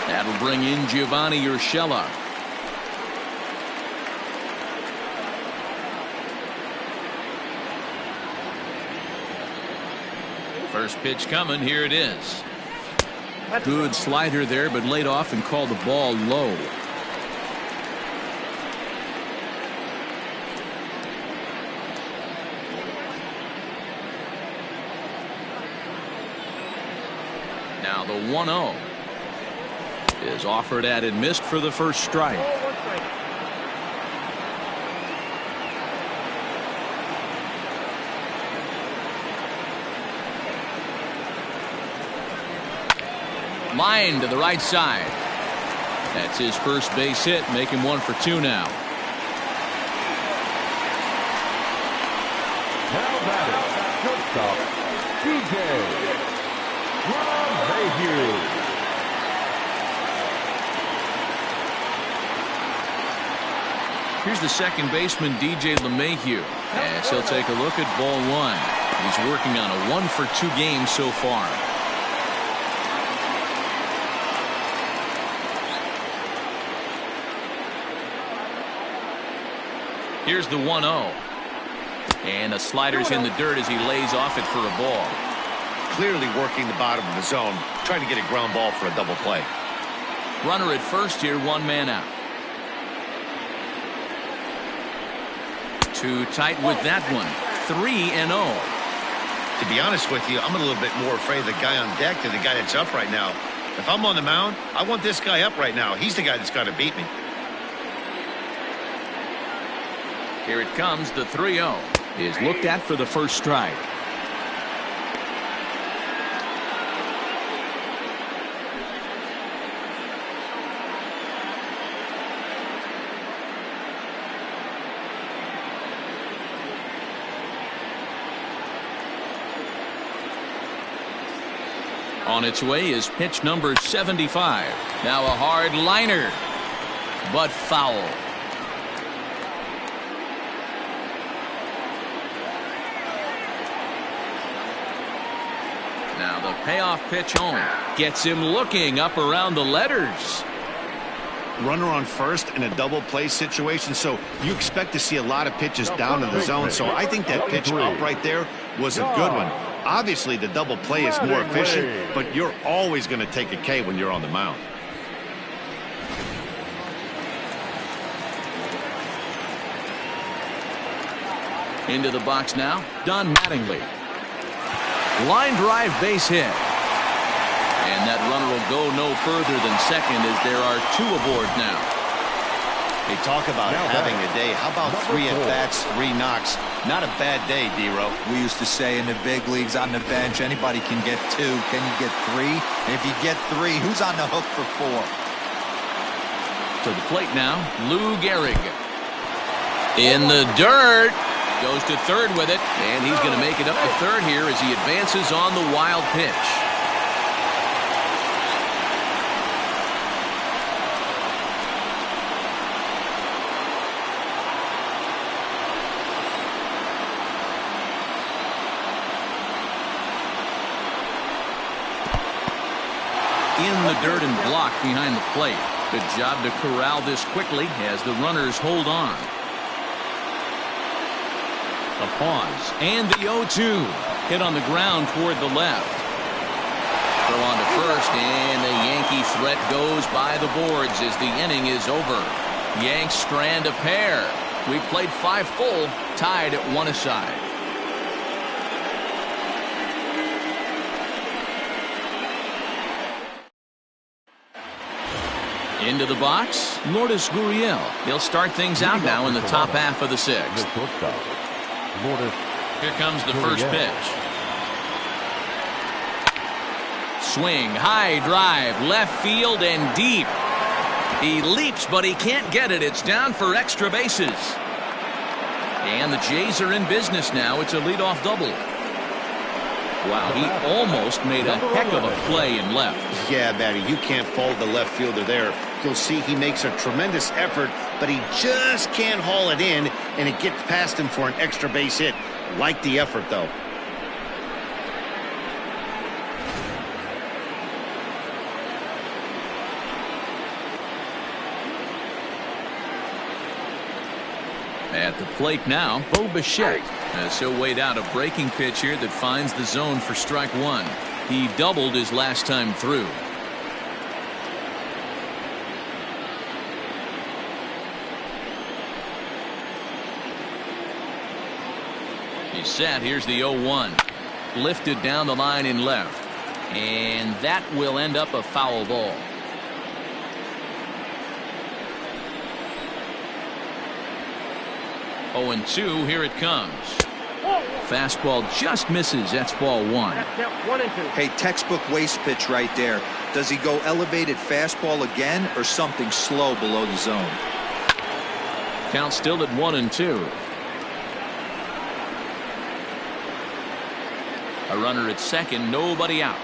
That'll bring in Giovanni Urshela. First pitch coming. Here it is. Good slider there, but laid off and called the ball low. Now the 1-0 is offered at and missed for the first strike. Line to the right side. That's his first base hit, making 1 for 2 now. Now batting, shortstop, DJ LeMahieu. Here's the second baseman, DJ LeMahieu, as he'll take a look at ball 1. He's working on a 1 for 2 game so far. Here's the 1-0. And the slider's in the dirt as he lays off it for a ball. Clearly working the bottom of the zone, trying to get a ground ball for a double play. Runner at first here, 1 man out. Too tight with that one. 3-0. To be honest with you, I'm a little bit more afraid of the guy on deck than the guy that's up right now. If I'm on the mound, I want this guy up right now. He's the guy that's got to beat me. Here it comes. The 3-0 is looked at for the first strike. On its way is pitch number 75. Now a hard liner, but foul. Now the payoff pitch home gets him looking up around the letters. Runner on first in a double play situation, so you expect to see a lot of pitches down in the zone. So I think that pitch up right there was a good one. Obviously the double play is more efficient, but you're always going to take a K when you're on the mound. Into the box now, Don Mattingly. Line drive base hit. And that runner will go no further than second as there are 2 aboard now. They talk about having a day. How about 3 at-bats, 3 knocks? Not a bad day, D-Row. We used to say in the big leagues on the bench, anybody can get 2. Can you get 3? And if you get 3, who's on the hook for 4? To the plate now, Lou Gehrig. In the dirt. Goes to third with it, and he's going to make it up to third here as he advances on the wild pitch. In the dirt and blocked behind the plate. Good job to corral this quickly as the runners hold on. A pause, and the 0-2. Hit on the ground toward the left. Throw on to first, and the Yankee threat goes by the boards as the inning is over. Yanks strand a pair. We played 5 full, tied at 1 aside. Into the box, Lourdes Gurriel. He'll start things out now in the top half of the 6th. Here comes the first pitch. Swing, high drive, left field and deep. He leaps, but he can't get it. It's down for extra bases. And the Jays are in business now. It's a leadoff double. Wow, he almost made a heck of a play in left. Yeah, Matty, you can't fault the left fielder there. You'll see he makes a tremendous effort, but he just can't haul it in, and it gets past him for an extra base hit. Like the effort, though. At the plate now, Bo Bichette. As he'll wait out a breaking pitch here that finds the zone for strike 1. He doubled his last time through. He's set. Here's the 0-1. Lifted down the line in left. And that will end up a foul ball. Oh, and 2, here it comes. Fastball just misses. That's ball 1. Hey, textbook waste pitch right there. Does he go elevated fastball again or something slow below the zone? Count still at 1-2. A runner at second, nobody out.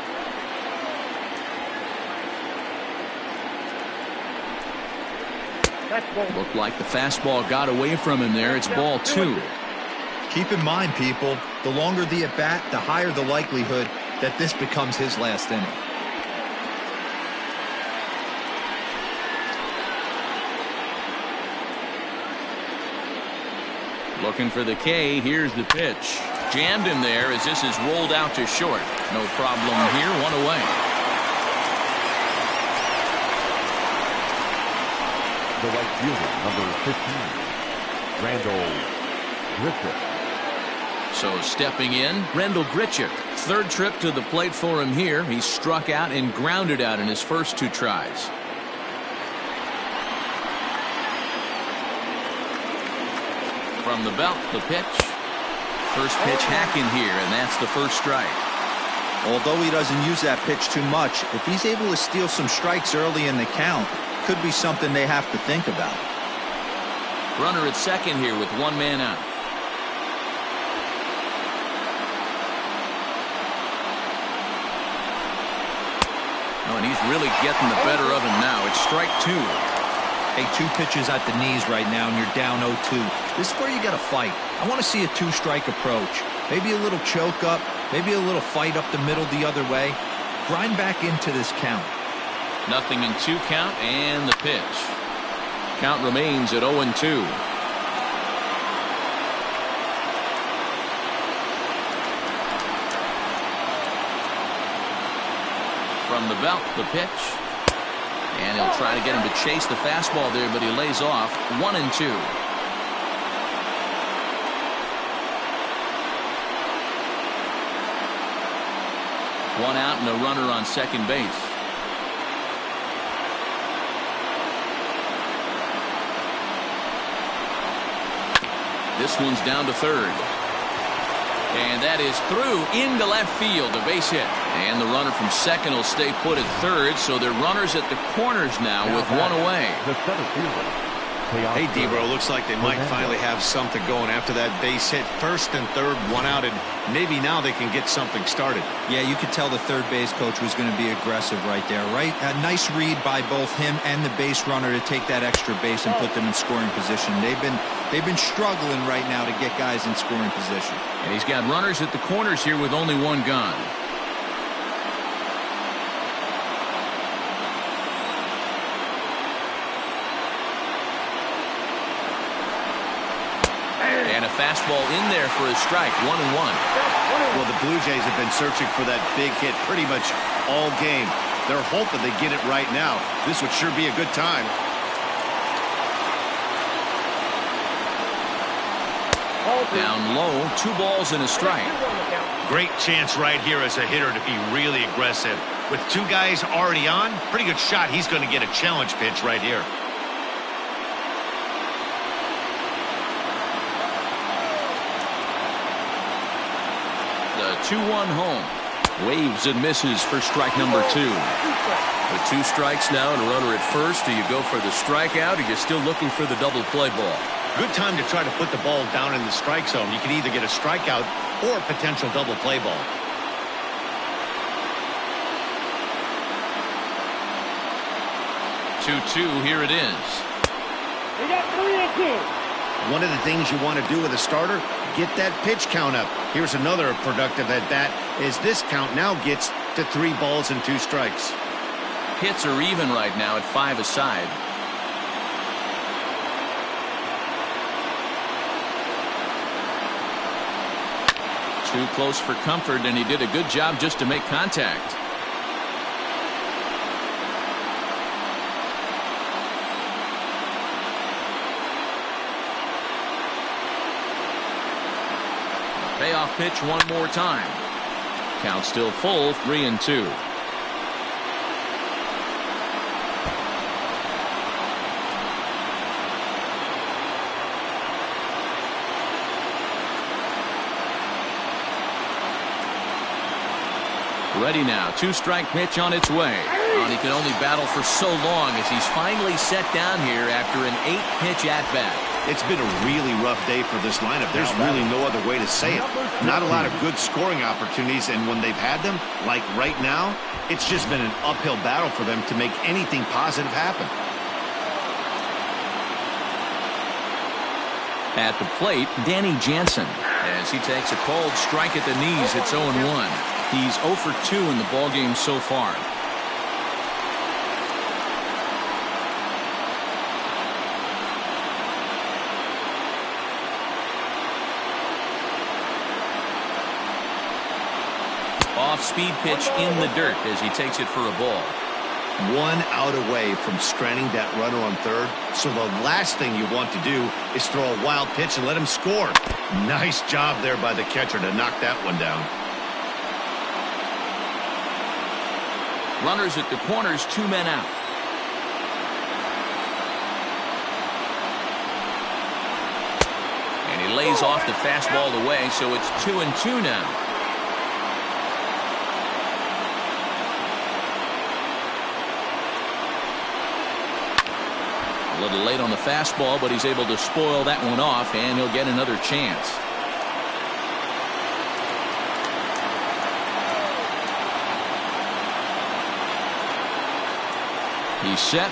Looked like the fastball got away from him there. It's ball 2. Keep in mind, people, the longer the at bat, the higher the likelihood that this becomes his last inning. Looking for the K. Here's the pitch. Jammed him there as this is rolled out to short. No problem here. 1 away. The right fielder, number 15, Randall Griffith. So stepping in, Randall Grichuk. Third trip to the plate for him here. He struck out and grounded out in his first 2 tries. From the belt, the pitch. First pitch hacking here, and that's the first strike. Although he doesn't use that pitch too much, if he's able to steal some strikes early in the count, could be something they have to think about. Runner at second here with 1 man out. Oh, and he's really getting the better of him now. It's strike 2. Hey, 2 pitches at the knees right now, and you're down 0-2. This is where you got to fight. I want to see a 2-strike approach. Maybe a little choke up, Maybe a little fight up the middle the other way. Grind back into this count. 0-2 count and the pitch. Count remains at 0-2. From the belt, the pitch. And he'll try to get him to chase the fastball there, but he lays off. 1-2. One out and a runner on second base. This one's down to third. And that is through into left field, a base hit. And the runner from second will stay put at third, so they're runners at the corners now with one away. The center fielder. Hey, Debro, looks like they might finally have something going after that base hit. First and third, one out, and maybe now they can get something started. Yeah, you could tell the third base coach was going to be aggressive right there, right? A nice read by both him and the base runner to take that extra base and put them in scoring position. They've been struggling right now to get guys in scoring position. And he's got runners at the corners here with only one gone. And a fastball in there for a strike. 1-1. Well, the Blue Jays have been searching for that big hit pretty much all game. They're hoping they get it right now. This would sure be a good time. Down low, 2 balls and a strike. Great chance right here as a hitter to be really aggressive. With 2 guys already on, pretty good shot. He's going to get a challenge pitch right here. The 2-1 home. Waves and misses for strike number 2. With 2 strikes now and a runner at first, do you go for the strikeout, or you're still looking for the double play ball? Good time to try to put the ball down in the strike zone. You can either get a strikeout or a potential double play ball. Two, here it is. We got 3-2. One of the things you want to do with a starter, get that pitch count up. Here's another productive at bat as this count now gets to 3 balls and 2 strikes. Hits are even right now at 5 aside. Too close for comfort, and he did a good job just to make contact. Payoff pitch one more time. Count still full, 3-2. Ready now. 2-strike pitch on its way. And he can only battle for so long as he's finally set down here after an 8-pitch at-bat. It's been a really rough day for this lineup. There's really no other way to say it. Not a lot of good scoring opportunities, and when they've had them, like right now, it's just been an uphill battle for them to make anything positive happen. At the plate, Danny Jansen, as he takes a cold strike at the knees. It's 0-1. He's 0 for 2 in the ballgame so far. Off-speed pitch in the dirt as he takes it for a ball. 1 out away from stranding that runner on third. So the last thing you want to do is throw a wild pitch and let him score. Nice job there by the catcher to knock that one down. Runners at the corners, 2 men out. And he lays off the fastball away, so it's 2-2 now. A little late on the fastball, but he's able to spoil that one off, and he'll get another chance. He's set.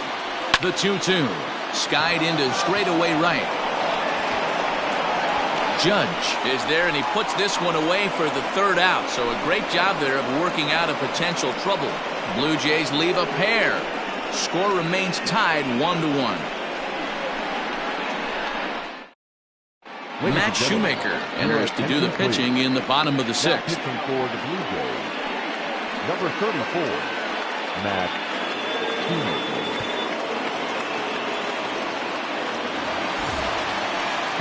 The 2-2. Skied into straightaway right. Judge is there, and he puts this one away for the third out. So a great job there of working out a potential trouble. Blue Jays leave a pair. Score remains tied 1-1. Matt Shoemaker enters to do the pitching in the bottom of the sixth. Pitching for the Blue Jays, number 34, Matt Shoemaker.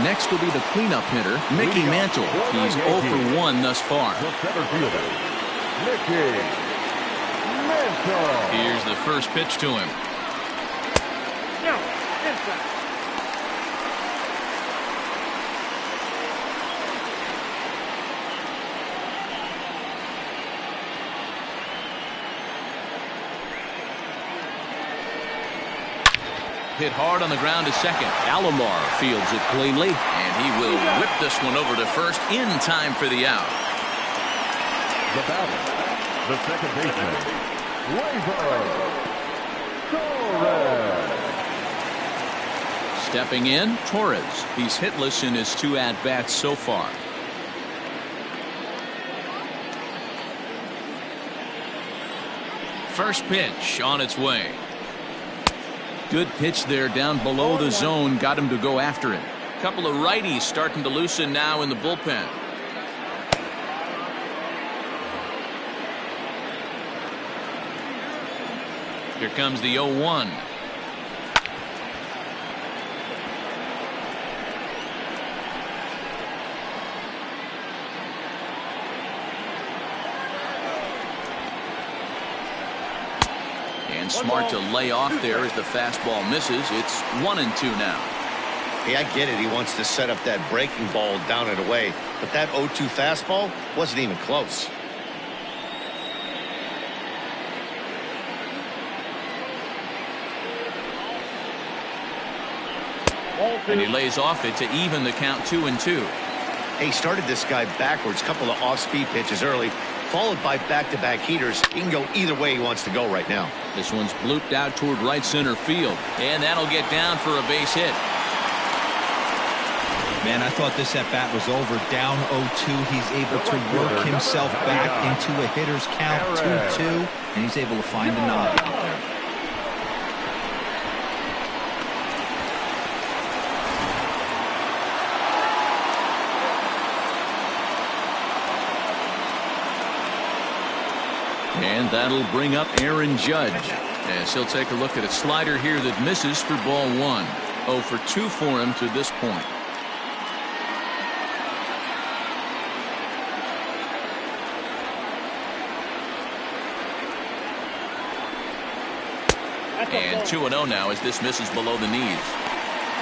Next will be the cleanup hitter, Mickey Mantle. He's 0 for 1 thus far. The center fielder, Mickey Mantle. Here's the first pitch to him. No, inside. Hit hard on the ground to second. Alomar fields it cleanly, and he will whip this one over to first in time for the out. The batter, the second baseman, Torres. Stepping in, Torres. He's hitless in his 2 at-bats so far. First pitch on its way. Good pitch there down below the zone. Got him to go after it. Couple of righties starting to loosen now in the bullpen. Here comes the 0-1. And smart to lay off there as the fastball misses. It's 1-2 now. Hey, I get it. He wants to set up that breaking ball down and away, but that 0-2 fastball wasn't even close. And he lays off it to even the count 2-2. He started this guy backwards, couple of off-speed pitches early, followed by back-to-back heaters. He can go either way he wants to go right now. This one's blooped out toward right center field, and that'll get down for a base hit. Man, I thought this at-bat was over. Down 0-2. He's able to work himself back into a hitter's count 2-2, and he's able to find a nod out there. And that'll bring up Aaron Judge, as he'll take a look at a slider here that misses for ball 1. 0 for 2 for him to this point. And 2-0 now as this misses below the knees.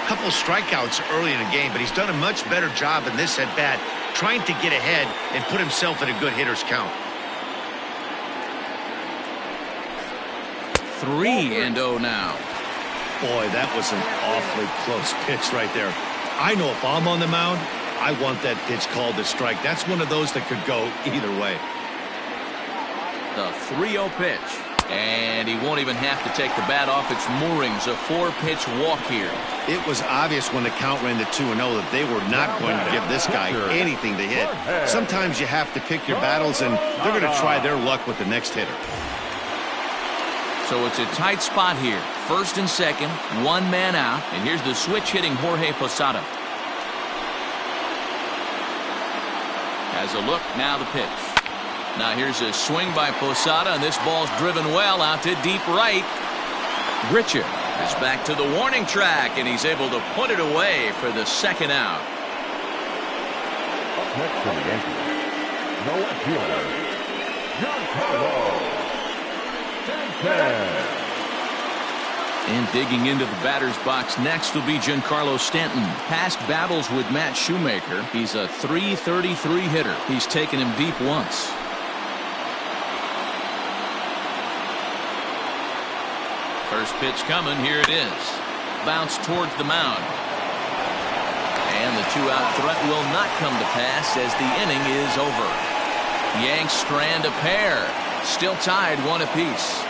A couple of strikeouts early in the game, but he's done a much better job in this at-bat trying to get ahead and put himself in a good hitter's count. 3-0 now. Boy, that was an awfully close pitch right there. I know if I'm on the mound, I want that pitch called a strike. That's one of those that could go either way. The 3-0 pitch. And he won't even have to take the bat off its moorings. A 4-pitch walk here. It was obvious when the count ran to 2-0 that they were not going to give this guy anything to hit. Sometimes you have to pick your battles, and they're going to try their luck with the next hitter. So it's a tight spot here. First and second, 1 man out. And here's the switch hitting Jorge Posada. Has a look, now the pitch. Now here's a swing by Posada, and this ball's driven well out to deep right. Richard is back to the warning track, and he's able to put it away for the second out. Up next for the Yankees, the left fielder, Giancarlo Stanton. And digging into the batter's box next will be Giancarlo Stanton. Past battles with Matt Shoemaker, he's a .333 hitter. He's taken him deep once. First pitch coming, here it is. Bounce towards the mound. And the 2-out threat will not come to pass as the inning is over. Yanks strand a pair. Still tied 1 apiece.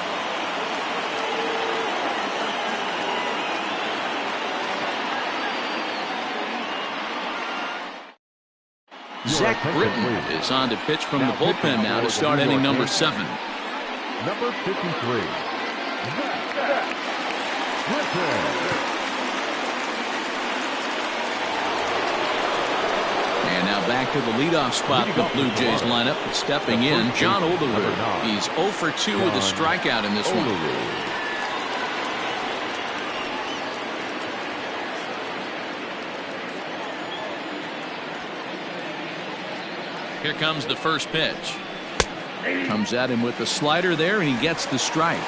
Zach Britton is on to pitch from the bullpen now to start inning number 7. Number 53, Zach Britton. And now back to the leadoff spot for the Blue Jays lineup. Stepping in, John Olerud. He's 0 for 2 with a strikeout in this one. Here comes the first pitch. Comes at him with the slider there, and he gets the strike.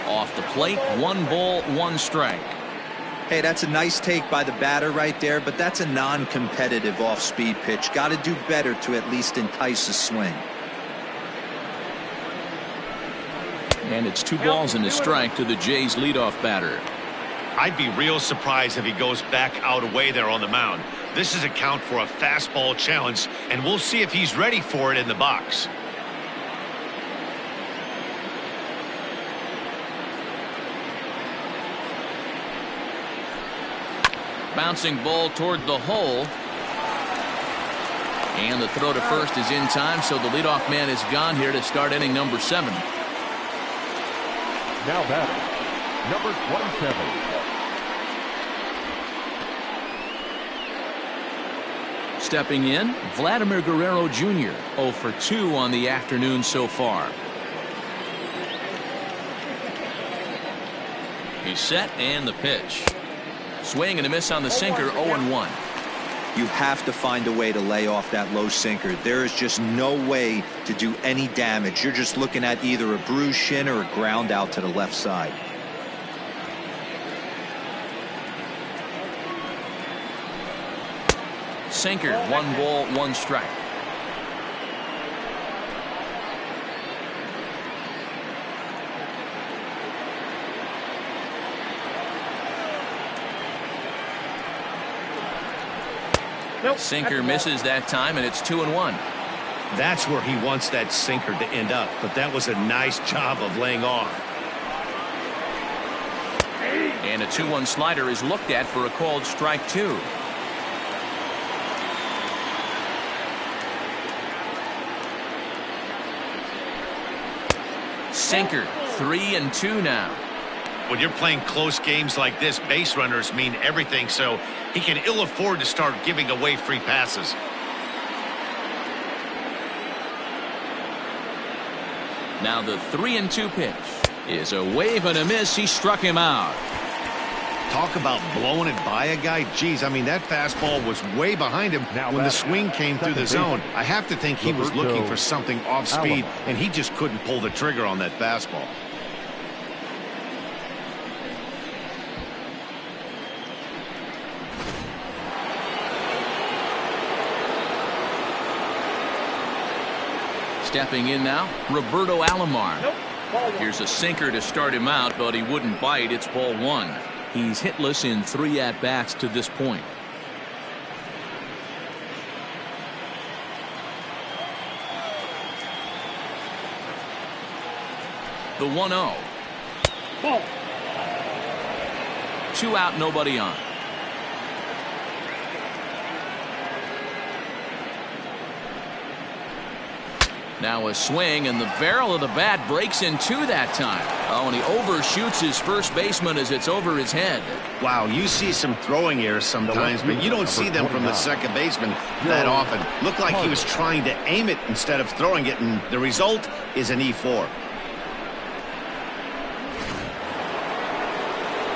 Off the plate, 1 ball, 1 strike. Hey, that's a nice take by the batter right there, but that's a non-competitive off-speed pitch. Got to do better to at least entice a swing. And it's 2 balls and a strike to the Jays leadoff batter. I'd be real surprised if he goes back out away there on the mound. This is a count for a fastball challenge, and we'll see if he's ready for it in the box. Bouncing ball toward the hole. And the throw to first is in time, so the leadoff man is gone here to start inning number 7. Now batting, number 27. Stepping in, Vladimir Guerrero Jr. 0 for 2 on the afternoon so far. He's set, and the pitch. Swing and a miss on the sinker, 0-1. You have to find a way to lay off that low sinker. There is just no way to do any damage. You're just looking at either a bruised shin or a ground out to the left side. Sinker, 1 ball, 1 strike. Sinker misses that time, and it's 2-1. That's where he wants that sinker to end up, but that was a nice job of laying off. And a 2-1 slider is looked at for a called strike 2. Sinker, 3-2 now. When you're playing close games like this, base runners mean everything, so he can ill afford to start giving away free passes. Now the 3-2 pitch is a wave and a miss. He struck him out. Talk about blowing it by a guy. Geez, I mean, that fastball was way behind him when the swing came through the zone. I have to think he was looking for something off speed, and he just couldn't pull the trigger on that fastball. Stepping in now, Roberto Alomar. Here's a sinker to start him out, but he wouldn't bite. It's ball 1. He's hitless in 3 at-bats to this point. The 1-0. 2 out, nobody on. Now a swing, and the barrel of the bat breaks in 2 that time. Oh, and he overshoots his first baseman as it's over his head. Wow, you see some throwing errors sometimes, but you don't see them from the second baseman that often. Looked like he was trying to aim it instead of throwing it, and the result is an E4.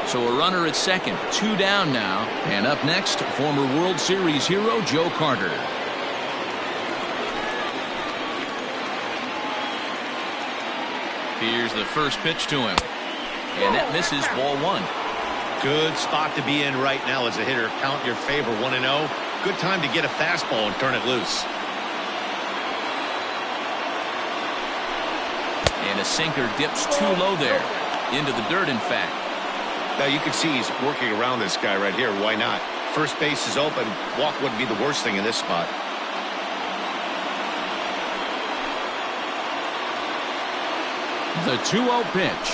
So a runner at second, 2 down now. And up next, former World Series hero Joe Carter. Here's the first pitch to him. And that misses, ball 1. Good spot to be in right now as a hitter. Count your favor, 1-0. Good time to get a fastball and turn it loose. And a sinker dips too low there. Into the dirt, in fact. Now you can see he's working around this guy right here. Why not? First base is open. Walk wouldn't be the worst thing in this spot. The 2-0 pitch.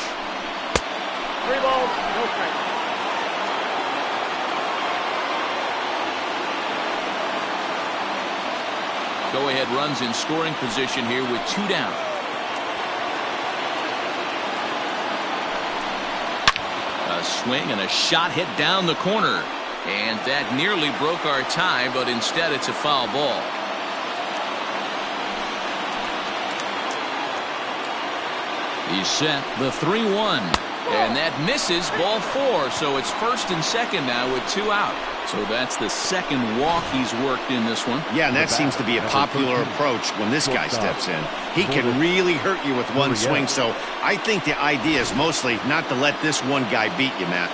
3 balls, no strikes. Go-ahead runs in scoring position here with 2 down. A swing and a shot hit down the corner. And that nearly broke our tie, but instead it's a foul ball. He's set the 3-1. And that misses, ball 4. So it's first and second now with 2 out. So that's the second walk he's worked in this one. Yeah, and that seems to be a popular approach when this guy steps in. He can really hurt you with one swing, so I think the idea is mostly not to let this one guy beat you, Matt.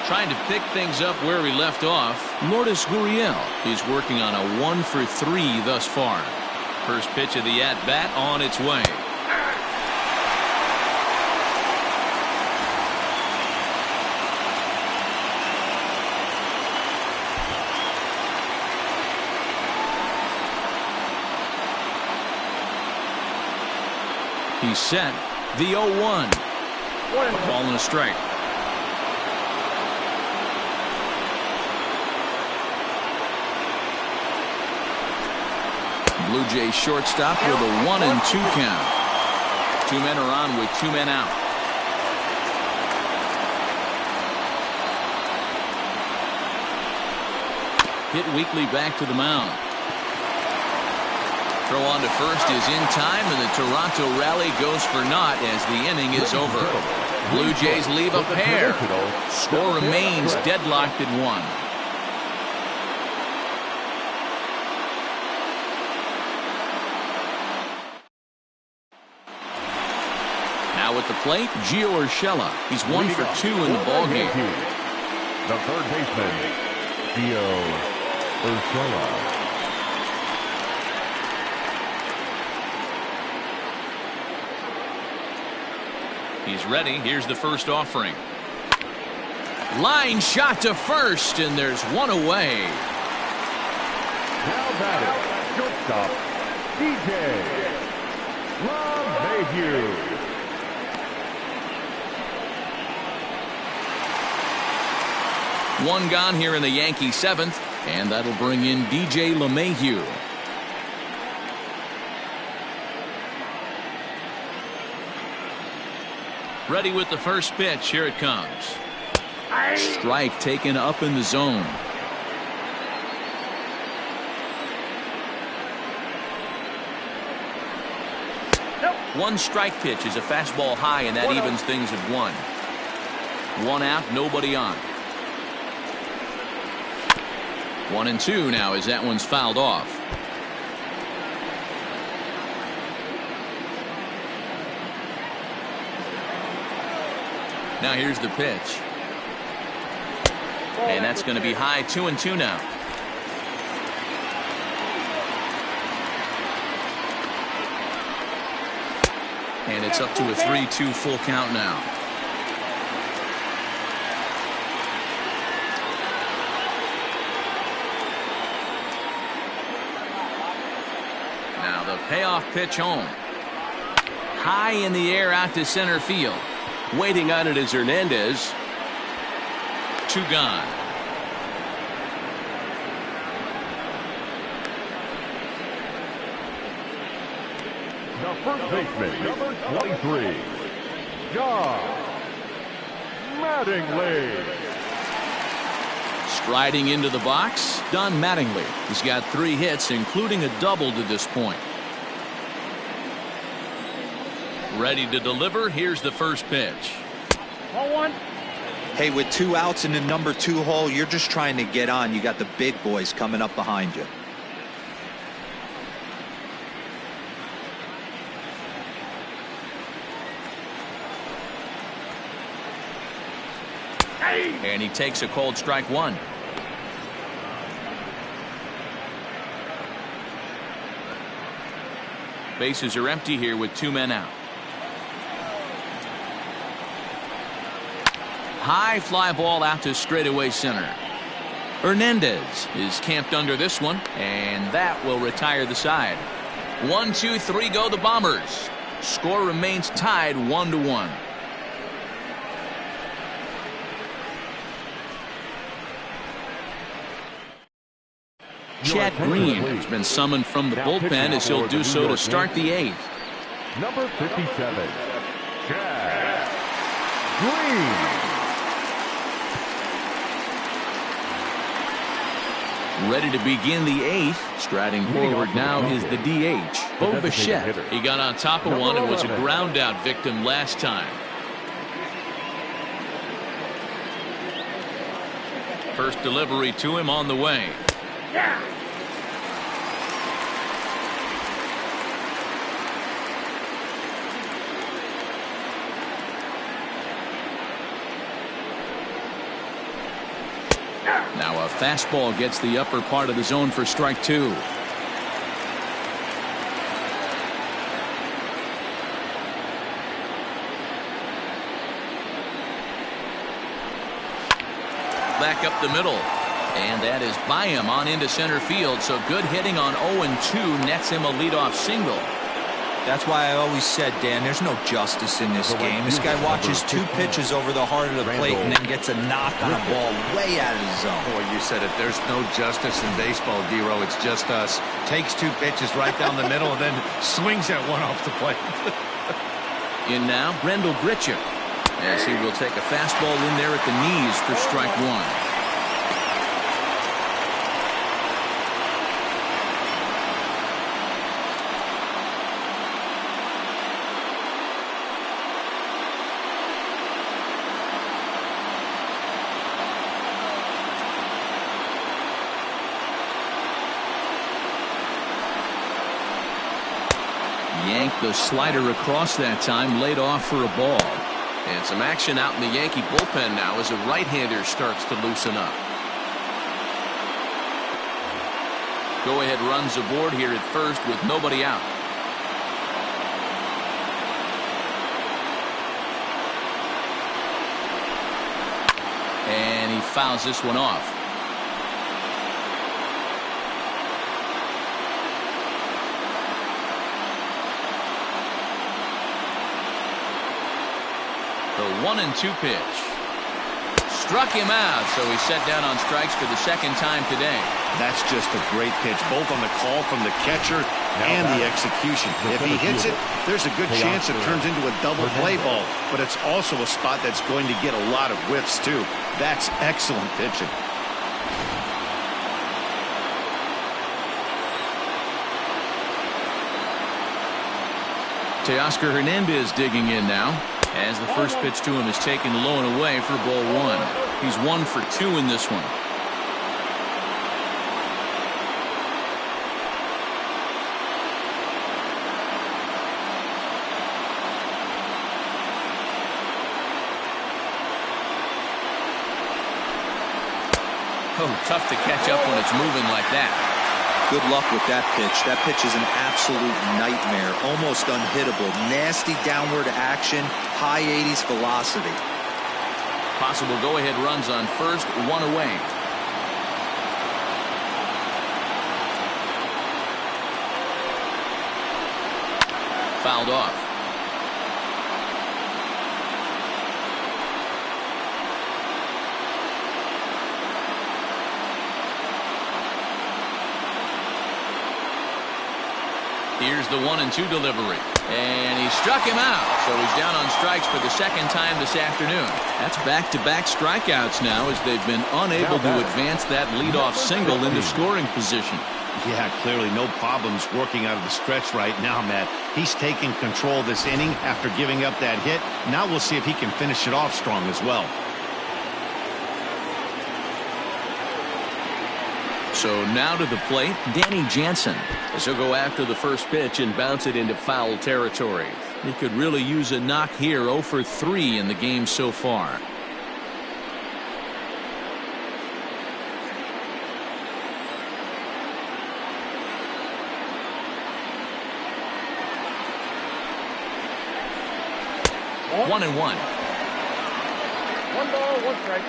Trying to pick things up where he left off, Lourdes Gurriel is working on a 1 for 3 thus far. First pitch of the at-bat on its way. He's set the 0-1. A ball and a strike. Blue Jays shortstop with a 1-2 count. 2 men are on with 2 men out. Hit weakly back to the mound. Throw on to first is in time, and the Toronto rally goes for naught as the inning is over. Blue Jays leave a pair. Score remains deadlocked at 1. Now at the plate, Gio Urshela. He's 1 for 2 in the ballgame. The third baseman, Gio Urshela. He's ready. Here's the first offering. Line shot to first, and there's 1 away. Now batting, shortstop, DJ LeMahieu. One gone here in the Yankee 7th, and that'll bring in DJ LeMahieu. Ready with the first pitch. Here it comes. Strike taken up in the zone. One strike pitch is a fastball high, and that evens things at 1. 1 out, nobody on. 1-2 now as that one's fouled off. Now here's the pitch. And that's going to be high. 2-2 now. And it's up to a 3-2 full count now. Now the payoff pitch home. High in the air out to center field. Waiting on it is Hernandez. 2 gone. The first baseman, number 23, John Mattingly. Striding into the box, Don Mattingly. He's got 3 hits, including a double to this point. Ready to deliver. Here's the first pitch. 1. Hey, with 2 outs in the number 2 hole, you're just trying to get on. You got the big boys coming up behind you. And he takes a cold strike 1. Bases are empty here with 2 men out. High fly ball out to straightaway center. Hernandez is camped under this one, and that will retire the side. 1, 2, 3 go the Bombers. Score remains tied 1-1. Chad Green has been summoned from the bullpen as he'll do so to start the 8th. Number 57, Chad Green. Ready to begin the 8th. Striding forward now is the DH, Bo Bichette. He got on top of one and was a ground out victim last time. First delivery to him on the way. Now a fastball gets the upper part of the zone for strike 2. Back up the middle. And that is by him on into center field. So good hitting on 0-2 nets him a leadoff single. That's why I always said, Dan, there's no justice in this game. This guy watches 2 pitches over the heart of the plate and then gets a knock on a ball way out of the zone. Boy, you said it. There's no justice in baseball, D-Row. It's just us. Takes 2 pitches right down the middle and then swings at one off the plate. In now, Brendel Gritcher, as he will take a fastball in there at the knees for strike 1. Yanked the slider across that time, laid off for a ball. And some action out in the Yankee bullpen now as a right-hander starts to loosen up. Go-ahead runs aboard here at first with nobody out. And he fouls this one off. The 1-2 pitch. Struck him out, so he's set down on strikes for the second time today. That's just a great pitch, both on the call from the catcher and the execution. If he hits it, there's a good chance it turns into a double play ball, but it's also a spot that's going to get a lot of whiffs, too. That's excellent pitching. Teoscar Hernandez digging in now, as the first pitch to him is taken low and away for ball 1. He's 1 for 2 in this one. Oh, tough to catch up when it's moving like that. Good luck with that pitch. That pitch is an absolute nightmare. Almost unhittable. Nasty downward action. High 80s velocity. Possible go-ahead runs on first, 1 away. Fouled off. Here's the 1-2 delivery. And he struck him out. So he's down on strikes for the second time this afternoon. That's back-to-back strikeouts now as they've been unable to advance that leadoff single into scoring position. Yeah, clearly no problems working out of the stretch right now, Matt. He's taking control this inning after giving up that hit. Now we'll see if he can finish it off strong as well. So now to the plate, Danny Jansen, as he'll go after the first pitch and bounce it into foul territory. He could really use a knock here. 0 for 3 in the game so far. One and one. 1 ball, 1 strike.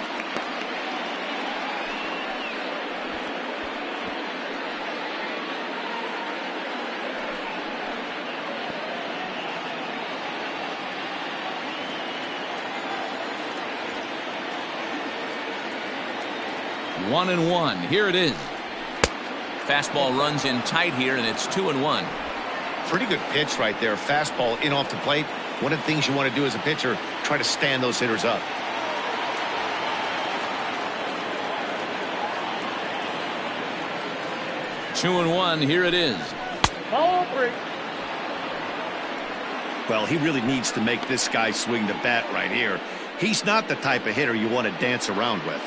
One and one. Here it is. Fastball runs in tight here, and it's 2-1. Pretty good pitch right there. Fastball in off the plate. One of the things you want to do as a pitcher, try to stand those hitters up. Two and one. Here it is. Ball 3. Well, he really needs to make this guy swing the bat right here. He's not the type of hitter you want to dance around with.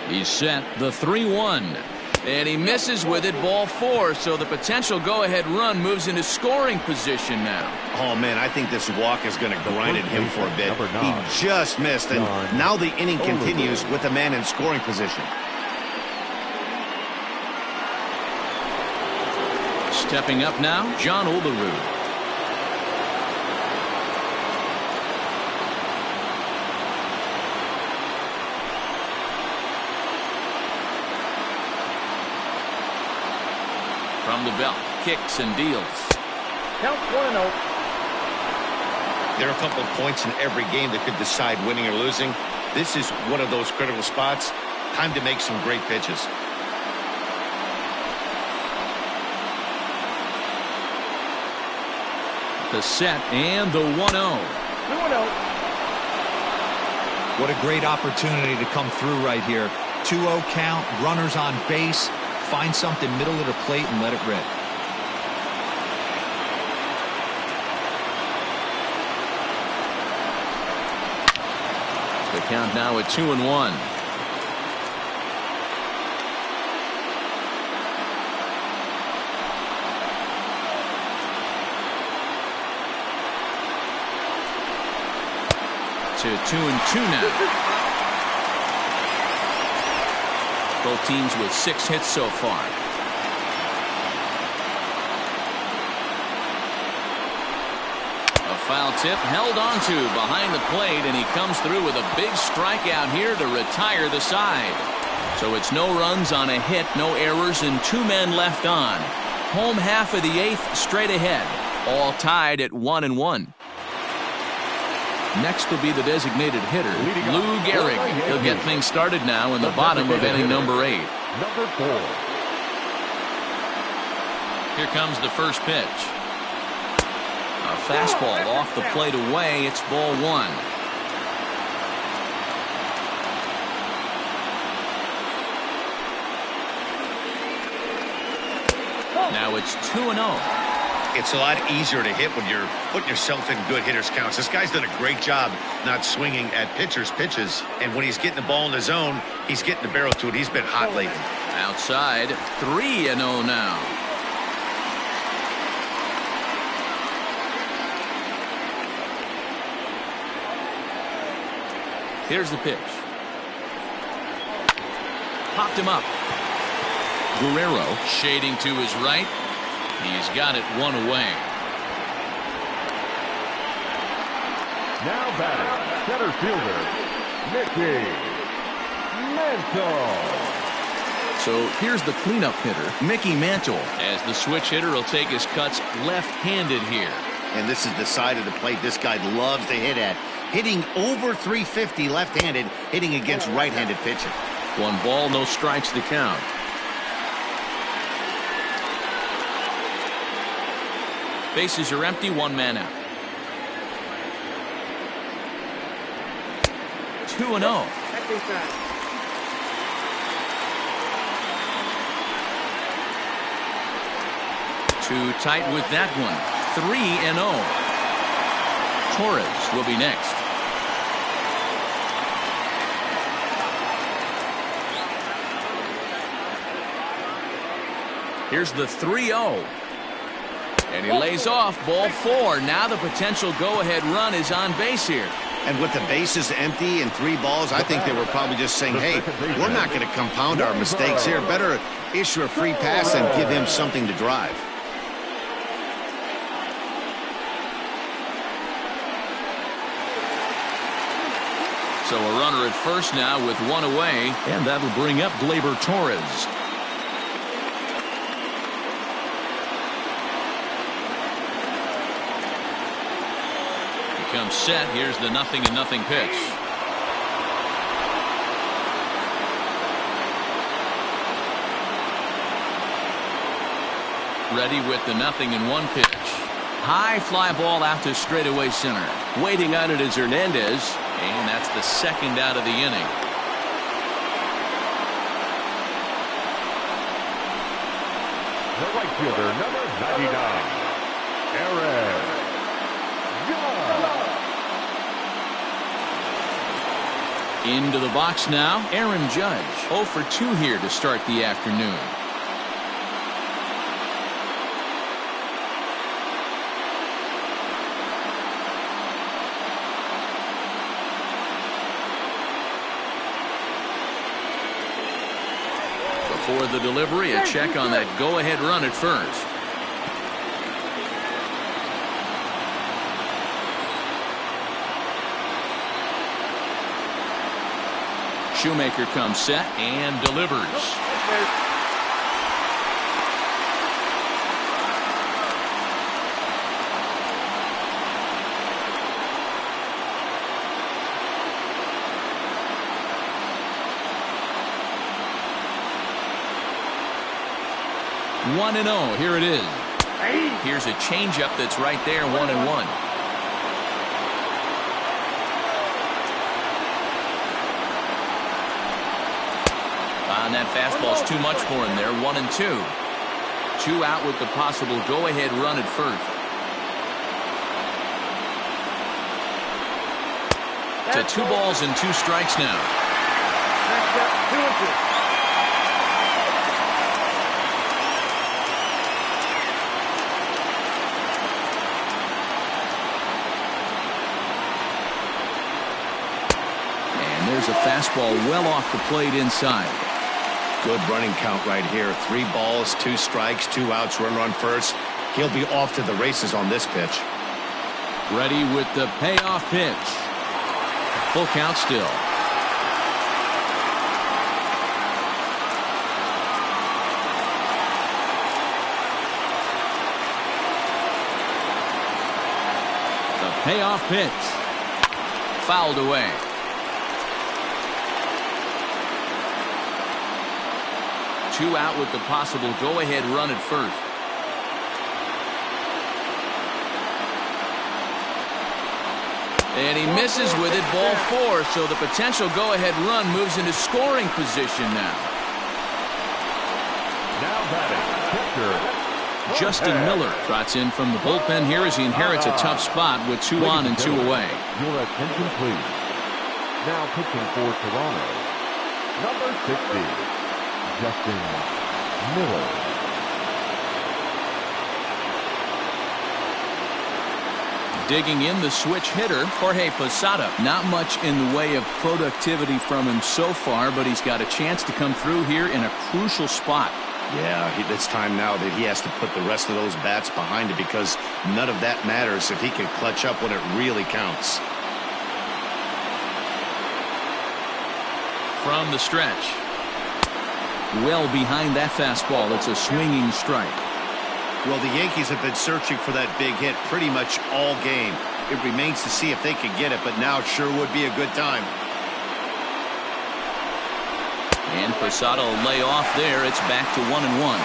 He's set. The 3-1. And he misses with it. Ball 4. So the potential go-ahead run moves into scoring position now. Oh, man, I think this walk is going to grind at him for a bit. He just missed, and now the inning continues with a man in scoring position. Stepping up now, John Olerud. From the belt, kicks and deals. Count 1-0. There are a couple of points in every game that could decide winning or losing. This is one of those critical spots. Time to make some great pitches. The set and the 1-0. 2-0. What a great opportunity to come through right here. 2-0 count, runners on base. Find something middle of the plate and let it rip. The count now at 2-1. To 2-2 now. Both teams with 6 hits so far. A foul tip held onto behind the plate, and he comes through with a big strikeout here to retire the side. So it's no runs on a hit, no errors, and 2 men left on. Home half of the 8th straight ahead. All tied at 1-1. Next will be the designated hitter, Lou Gehrig. He'll get things started now in the bottom of inning number 8. Number 4. Here comes the first pitch. A fastball off the plate away. It's ball 1. Now it's 2-0. It's a lot easier to hit when you're putting yourself in good hitters counts. This guy's done a great job not swinging at pitchers' pitches. And when he's getting the ball in the zone, he's getting the barrel to it. He's been hot lately. Outside, 3-0 now. Here's the pitch. Popped him up. Guerrero shading to his right. He's got it 1 away. Now batting, center fielder, Mickey Mantle. So here's the cleanup hitter, Mickey Mantle, as the switch hitter will take his cuts left-handed here. And this is the side of the plate this guy loves to hit at. Hitting over 350 left-handed, hitting against right-handed pitching. 1 ball, no strikes to count. Bases are empty, 1 man out. 2-0. Too tight with that one. 3-0. Torres will be next. Here's the 3-0. And he lays off, ball 4. Now the potential go-ahead run is on base here. And with the bases empty and 3 balls, I think they were probably just saying, hey, we're not going to compound our mistakes here. Better issue a free pass and give him something to drive. So a runner at first now with 1 away, and that'll bring up Gleyber Torres. comes set. Here's the 0-0 pitch. Ready with the 0-1 pitch. High fly ball out to straightaway center. Waiting on it is Hernandez. And that's the second out of the inning. The right fielder, number 99, Aaron Judge. Into the box now, Aaron Judge. 0 for 2 here to start the afternoon. For the delivery, a check on that go-ahead run at first. Shoemaker comes set and delivers. One and 0. Here it is. Here's a changeup that's right there. 1-1. And that fastball's too much for him there. 1-2. 2 out with the possible go-ahead run at first. To 2 balls and 2 strikes now. There's a fastball well off the plate inside. Good running count right here. 3 balls, 2 strikes, 2 outs, run first. He'll be off to the races on this pitch. Ready with the payoff pitch. Full count still. The payoff pitch. Fouled away. Two out with the possible go-ahead run at first. And he misses with it, ball 4, so the potential go-ahead run moves into scoring position now. Now batting, pitcher Justin Miller trots in from the bullpen here as he inherits a tough spot with 2 on and 2 away. Your attention, please. Now pitching for Toronto, number 60. Justin Miller. Digging in the switch hitter, Jorge Posada. Not much in the way of productivity from him so far, but he's got a chance to come through here in a crucial spot. Yeah, it's time now that he has to put the rest of those bats behind it because none of that matters if he can clutch up when it really counts. From the stretch. Well behind that fastball. It's a swinging strike. Well, the Yankees have been searching for that big hit pretty much all game. It remains to see if they can get it, but now it sure would be a good time. And Posada will lay off there. It's back to 1-1.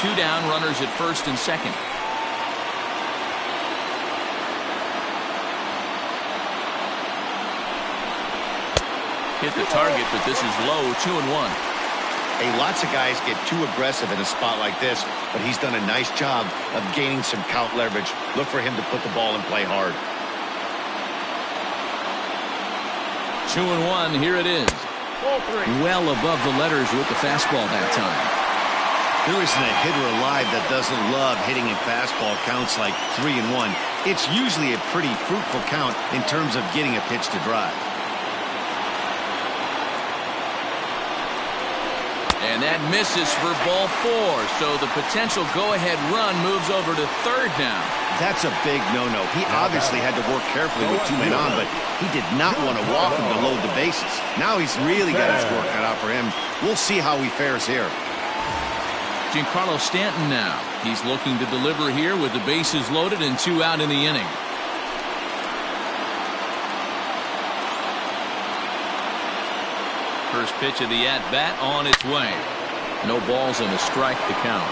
Two down, runners at first and second. Hit the target, but this is low. 2-1. Hey, lots of guys get too aggressive in a spot like this, but he's done a nice job of gaining some count leverage. Look for him to put the ball and play hard. 2-1. Here it is. Well above the letters with the fastball that time. There isn't a hitter alive that doesn't love hitting in fastball counts like 3-1. It's usually a pretty fruitful count in terms of getting a pitch to drive. And And that misses for ball 4. So the potential go-ahead run moves over to third now. That's a big no-no. He obviously had to work carefully with 2 men on, but he did not want to walk him to load the bases. Now he's really got his work cut out for him. We'll see how he fares here. Giancarlo Stanton now. He's looking to deliver here with the bases loaded and 2 out in the inning. First pitch of the at-bat on its way. No balls and a strike to count.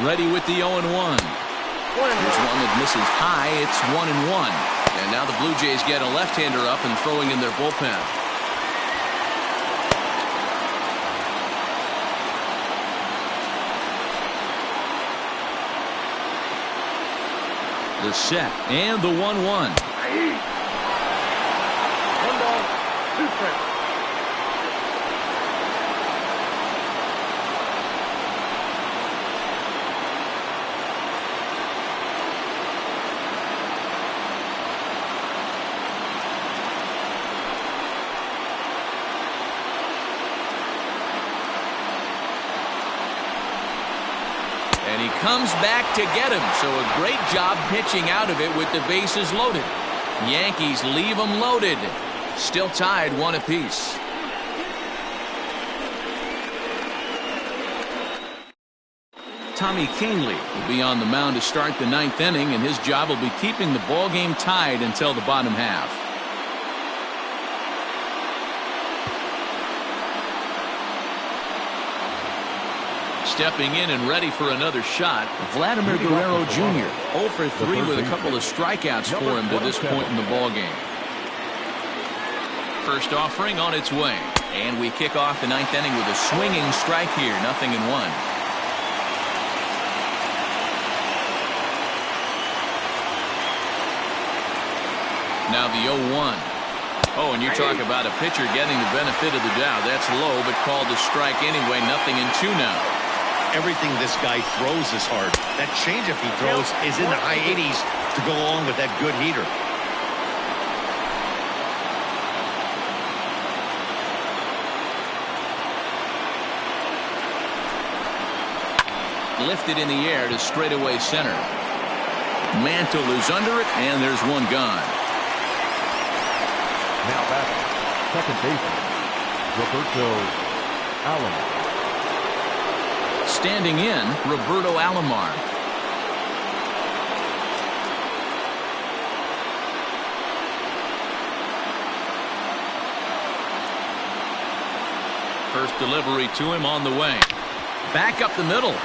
Ready with the 0-1. Here's one that misses high. It's 1-1. And now the Blue Jays get a left-hander up and throwing in their bullpen. The set and the 1-1. 1 ball, 2 strikes. And he comes back to get him. So a great job pitching out of it with the bases loaded. Yankees leave them loaded. Still tied 1 apiece. Tommy Kahnle will be on the mound to start the 9th inning, and his job will be keeping the ball game tied until the bottom half. Stepping in and ready for another shot, Vladimir Guerrero Jr. 0 for 3 with a couple of strikeouts for him to this point in the ballgame. First offering on its way. And we kick off the 9th inning with a swinging strike here. 0-1. Now the 0-1. Oh, and you talk about a pitcher getting the benefit of the doubt. That's low, but called a strike anyway. 0-2 now. Everything this guy throws is hard. That changeup he throws is in the high 80s to go along with that good heater. Lifted in the air to straightaway center. Mantle is under it, and there's one gone. Now back, second baseman, Roberto Alomar. Standing in, Roberto Alomar. First delivery to him on the way. Back up the middle.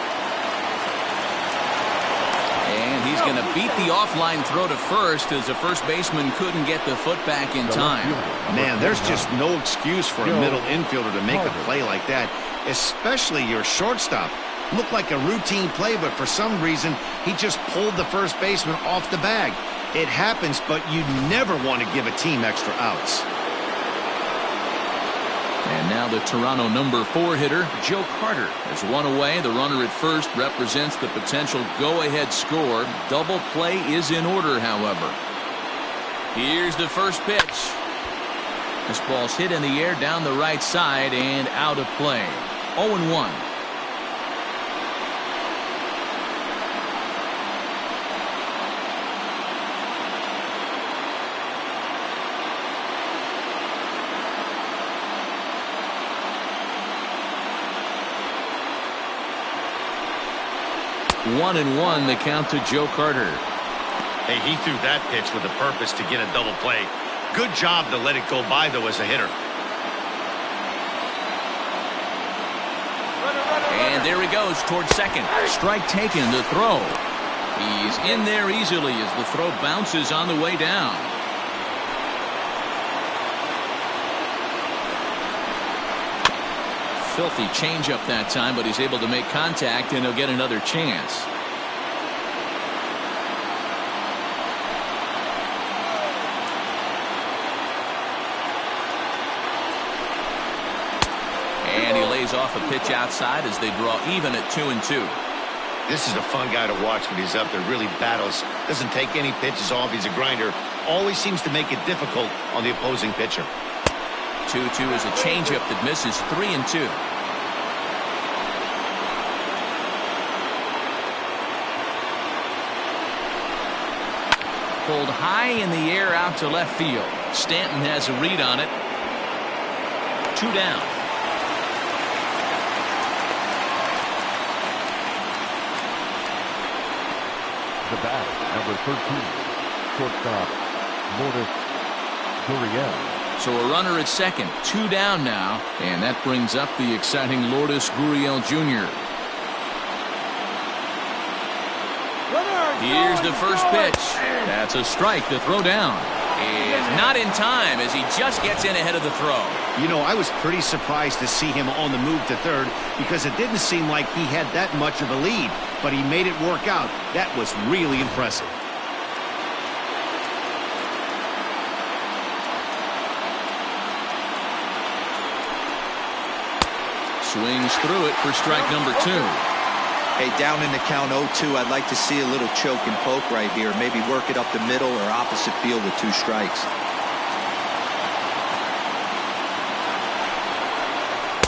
And he's going to beat the offline throw to first as the first baseman couldn't get the foot back in time. Man, there's just no excuse for a middle infielder to make a play like that, especially your shortstop. Looked like a routine play, but for some reason, he just pulled the first baseman off the bag. It happens, but you never want to give a team extra outs. And now the Toronto number 4 hitter, Joe Carter, has one away. The runner at first represents the potential go-ahead score. Double play is in order, however. Here's the first pitch. This ball's hit in the air down the right side and out of play. 0-1. One and one, the count to Joe Carter. Hey, he threw that pitch with a purpose to get a double play. Good job to let it go by, though, as a hitter. And there he goes towards second. Strike taken, the throw. He's in there easily as the throw bounces on the way down. Filthy changeup that time, but he's able to make contact, and he'll get another chance. And he lays off a pitch outside as they draw even at 2-2. This is a fun guy to watch when he's up there. Really battles. Doesn't take any pitches off. He's a grinder. Always seems to make it difficult on the opposing pitcher. 2-2 is a changeup that misses 3-2. Pulled high in the air out to left field. Stanton has a read on it. 2 down. The bat, number 13, shortstop, Lourdes Gurriel. So a runner at second, 2 down now, and that brings up the exciting Lourdes Gurriel Jr. Here's the first pitch. That's a strike to throw down. And not in time as he just gets in ahead of the throw. You know, I was pretty surprised to see him on the move to third because it didn't seem like he had that much of a lead, but he made it work out. That was really impressive. Swings through it for strike number 2. Hey, down in the count 0-2, I'd like to see a little choke and poke right here. Maybe work it up the middle or opposite field with 2 strikes.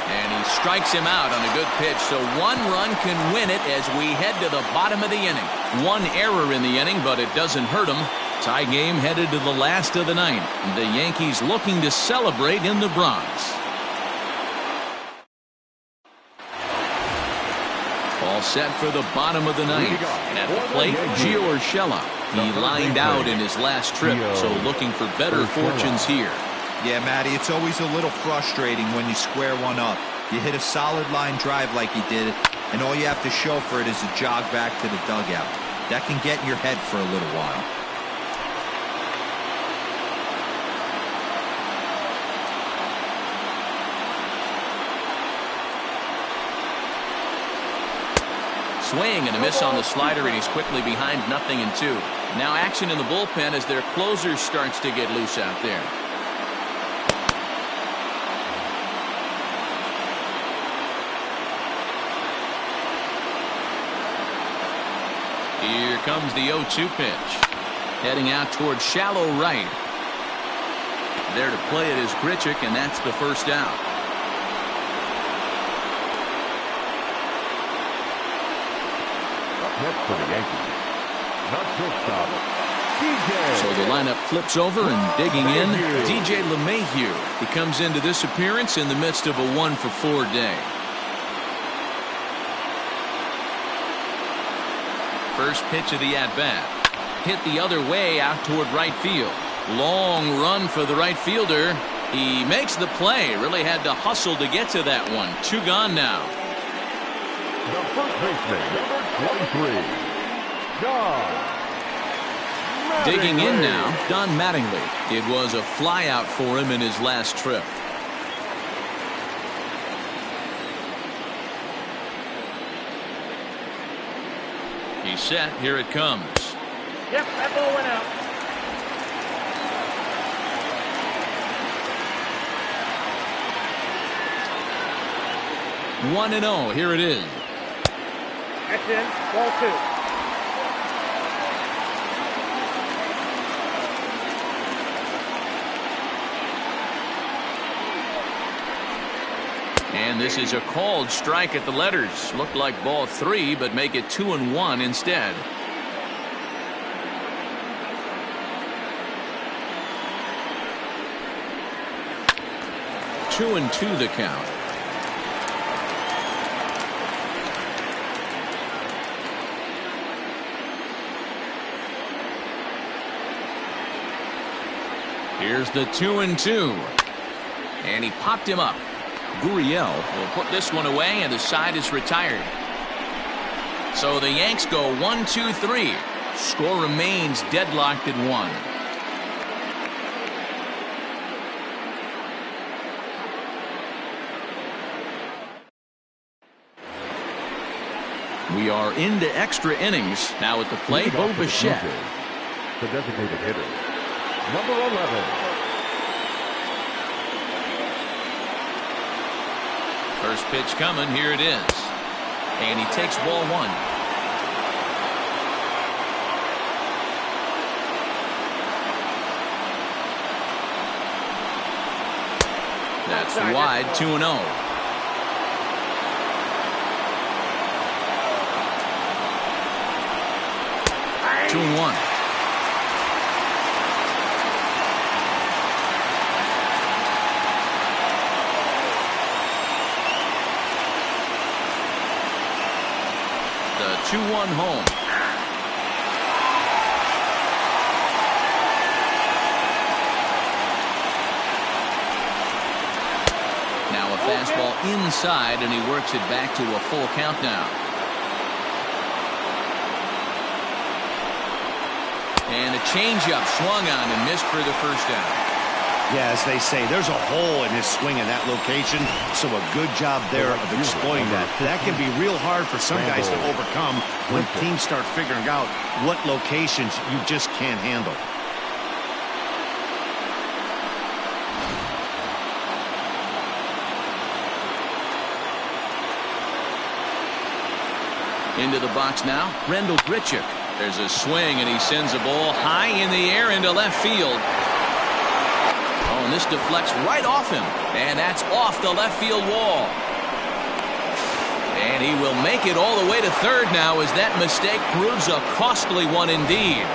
And he strikes him out on a good pitch, so 1 run can win it as we head to the bottom of the inning. 1 error in the inning, but it doesn't hurt him. Tie game headed to the last of the ninth. The Yankees looking to celebrate in the Bronx. All set for the bottom of the ninth. And at the plate, Gio Urshela. He lined out in his last trip, so looking for better fortunes here. Yeah, Matty, it's always a little frustrating when you square one up. You hit a solid line drive like you did, and all you have to show for it is a jog back to the dugout. That can get in your head for a little while. Swing and a miss on the slider, and he's quickly behind 0-2. Now action in the bullpen as their closer starts to get loose out there. Here comes the 0-2 pitch. Heading out towards shallow right. There to play it is Grichuk, and that's the first out. Next for the Yankees, not shortstop, DJ. So the lineup flips over, and digging in, DJ LeMahieu. He comes into this appearance in the midst of a 1-for-4 day. First pitch of the at-bat. Hit the other way out toward right field. Long run for the right fielder. He makes the play. Really had to hustle to get to that one. 2 gone now. The first baseman, number 23, Don Digging in Mattingly. now, Don Mattingly. It was a flyout for him in his last trip. He's set. Here it comes. Yep, that ball went out. One and 0. Here it is. That's in. Ball 2. And this is a called strike at the letters. Looked like ball 3, but make it 2-1 instead. Two and 2 the count. Here's the 2-2. And he popped him up. Gurriel will put this one away, and the side is retired. So the Yanks go 1-2-3. Score remains deadlocked at 1. We are into extra innings. Now at the plate, Bo Bichette. The designated hitter, number 11. First pitch coming. Here it is. And he takes ball 1. That's wide, 2-0. Two and one. The 2-1 home. Now a fastball inside, and he works it back to a full count now. And a changeup swung on and missed for the first down. Yeah, as they say, there's a hole in his swing in that location, so a good job there of exploiting that. That can be real hard for some guys to overcome when teams start figuring out what locations you just can't handle. Into the box now, Rendell Grichuk. There's a swing, and he sends a ball high in the air into left field. Oh, and this deflects right off him, and that's off the left field wall. And he will make it all the way to third now, as that mistake proves a costly one indeed.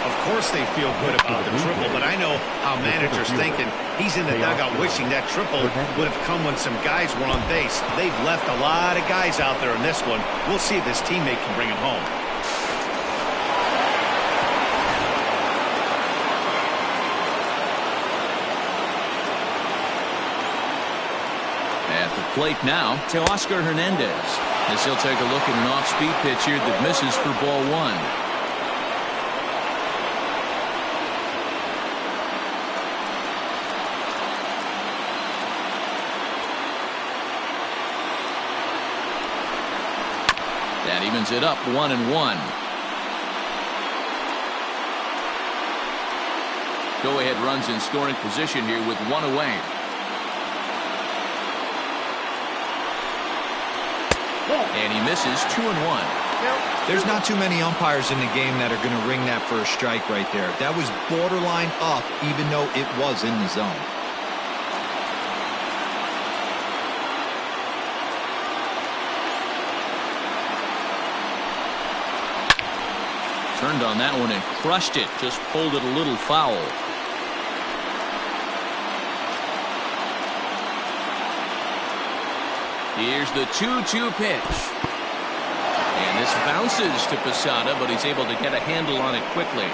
Of course they feel good about the triple, but I know how manager's thinking. He's in the dugout wishing that triple would have come when some guys were on base. They've left a lot of guys out there in this one. We'll see if his teammate can bring him home. At the plate now, Teoscar Hernandez, as he'll take a look at an off-speed pitch here that misses for ball one. That evens it up 1-1. Go-ahead runs in scoring position here with one away. And he misses 2-1. There's not too many umpires in the game that are going to ring that for a strike right there. That was borderline up, even though it was in the zone. Turned on that one and crushed it. Just pulled it a little foul. Here's the 2-2 pitch. And this bounces to Posada, but he's able to get a handle on it quickly.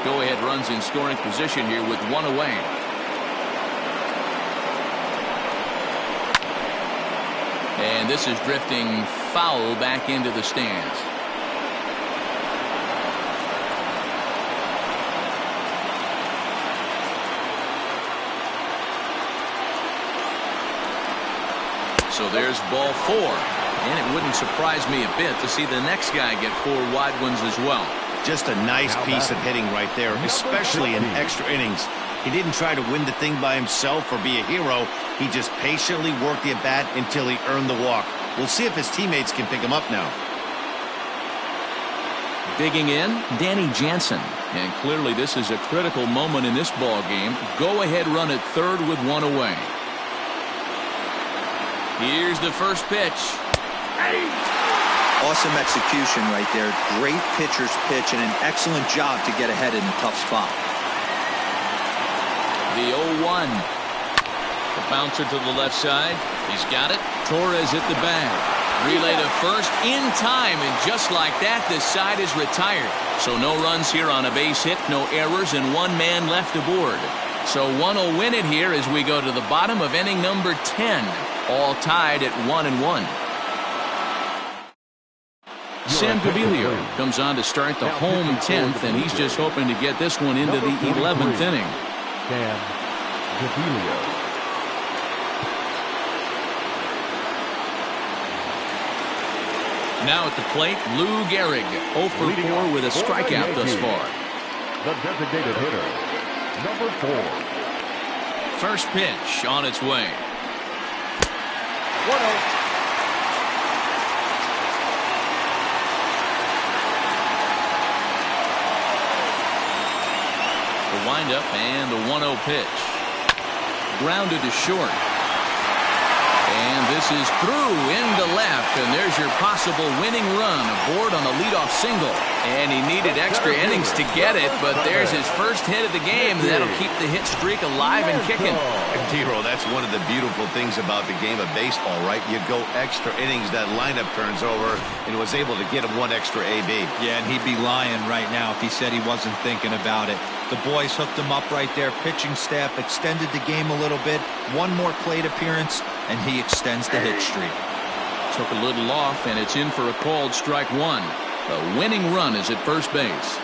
Go-ahead runs in scoring position here with one away. And this is drifting foul back into the stands. So there's ball four. And it wouldn't surprise me a bit to see the next guy get four wide ones as well. Just a nice piece of hitting right there, especially in extra innings. He didn't try to win the thing by himself or be a hero. He just patiently worked the at-bat until he earned the walk. We'll see if his teammates can pick him up now. Digging in, Danny Jansen. And clearly this is a critical moment in this ball game. Go-ahead run at third with one away. Here's the first pitch. Awesome execution right there. Great pitcher's pitch and an excellent job to get ahead in a tough spot. The 0-1. The bouncer to the left side. He's got it. Torres at the bag. Relay to first in time, and just like that, the side is retired. So no runs here on a base hit, no errors, and one man left aboard. So one will win it here as we go to the bottom of inning number 10. All tied at 1-1. Sam Gaviglio comes on to start the home 10th, and he's just hoping to get this one into the 11th inning. Sam Gaviglio. Now at the plate, Lou Gehrig, 0 for 4 with a strikeout thus far. The designated hitter, number 4. First pitch on its way. 1-0. The windup and the 1-0 pitch. grounded to short. And this is through into left, and there's your possible winning run aboard on the leadoff single. And he needed extra innings to get it, but there's his first hit of the game. That'll keep the hit streak alive and kicking. T-Row, that's one of the beautiful things about the game of baseball, right? You go extra innings, that lineup turns over, and was able to get him one extra AB. Yeah, and he'd be lying right now if he said he wasn't thinking about it. The boys hooked him up right there. Pitching staff extended the game a little bit. One more plate appearance, and he extends the hit streak. Took a little off, and it's in for a called strike one. The winning run is at first base.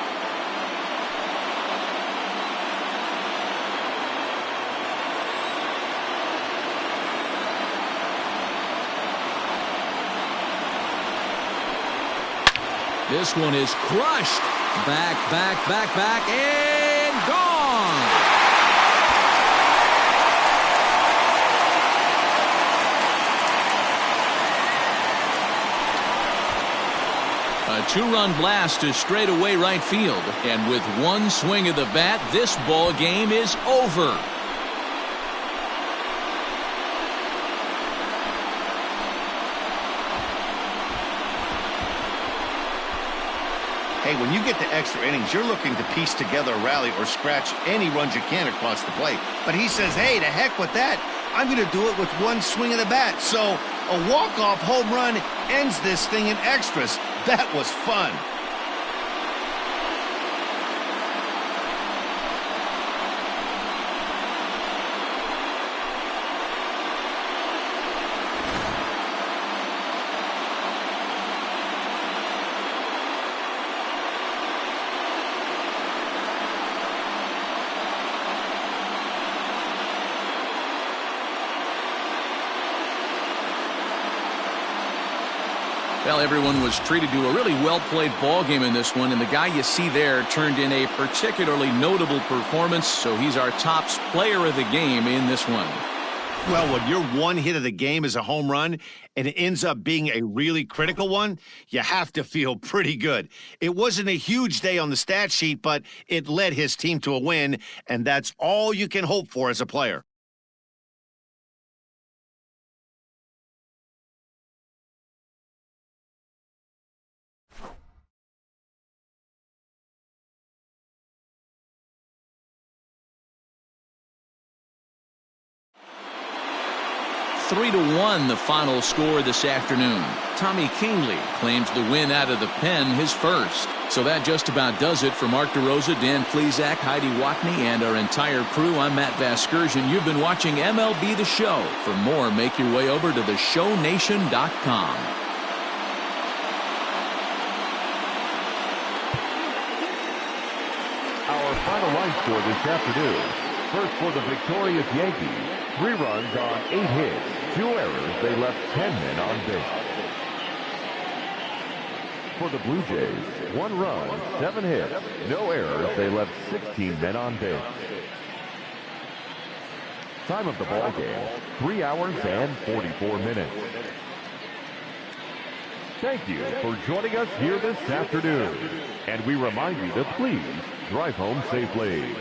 This one is crushed. Back, and gone. A two-run blast to straightaway right field. And with one swing of the bat, this ball game is over. Hey, when you get to extra innings, you're looking to piece together a rally or scratch any runs you can across the plate. But he says, hey, to heck with that. I'm going to do it with one swing of the bat. So a walk-off home run ends this thing in extras. That was fun. Well, everyone was treated to a really well-played ball game in this one, and the guy you see there turned in a particularly notable performance, so he's our top player of the game in this one. Well, when your one hit of the game is a home run and it ends up being a really critical one, you have to feel pretty good. It wasn't a huge day on the stat sheet, but it led his team to a win, and that's all you can hope for as a player. Three to 1 the final score this afternoon. Tommy Kingley claims the win out of the pen, his first. So that just about does it for Mark DeRosa, Dan Plesac, Heidi Watney, and our entire crew. I'm Matt Vasgersian. You've been watching MLB The Show. For more, make your way over to theshownation.com. Our final line score this afternoon. First for the victorious Yankees, 3 runs on 8 hits, 2 errors. They left 10 men on base. For the Blue Jays, 1 run, 7 hits, no errors. They left 16 men on base. Time of the ball game, 3 hours and 44 minutes. Thank you for joining us here this afternoon. And we remind you to please drive home safely.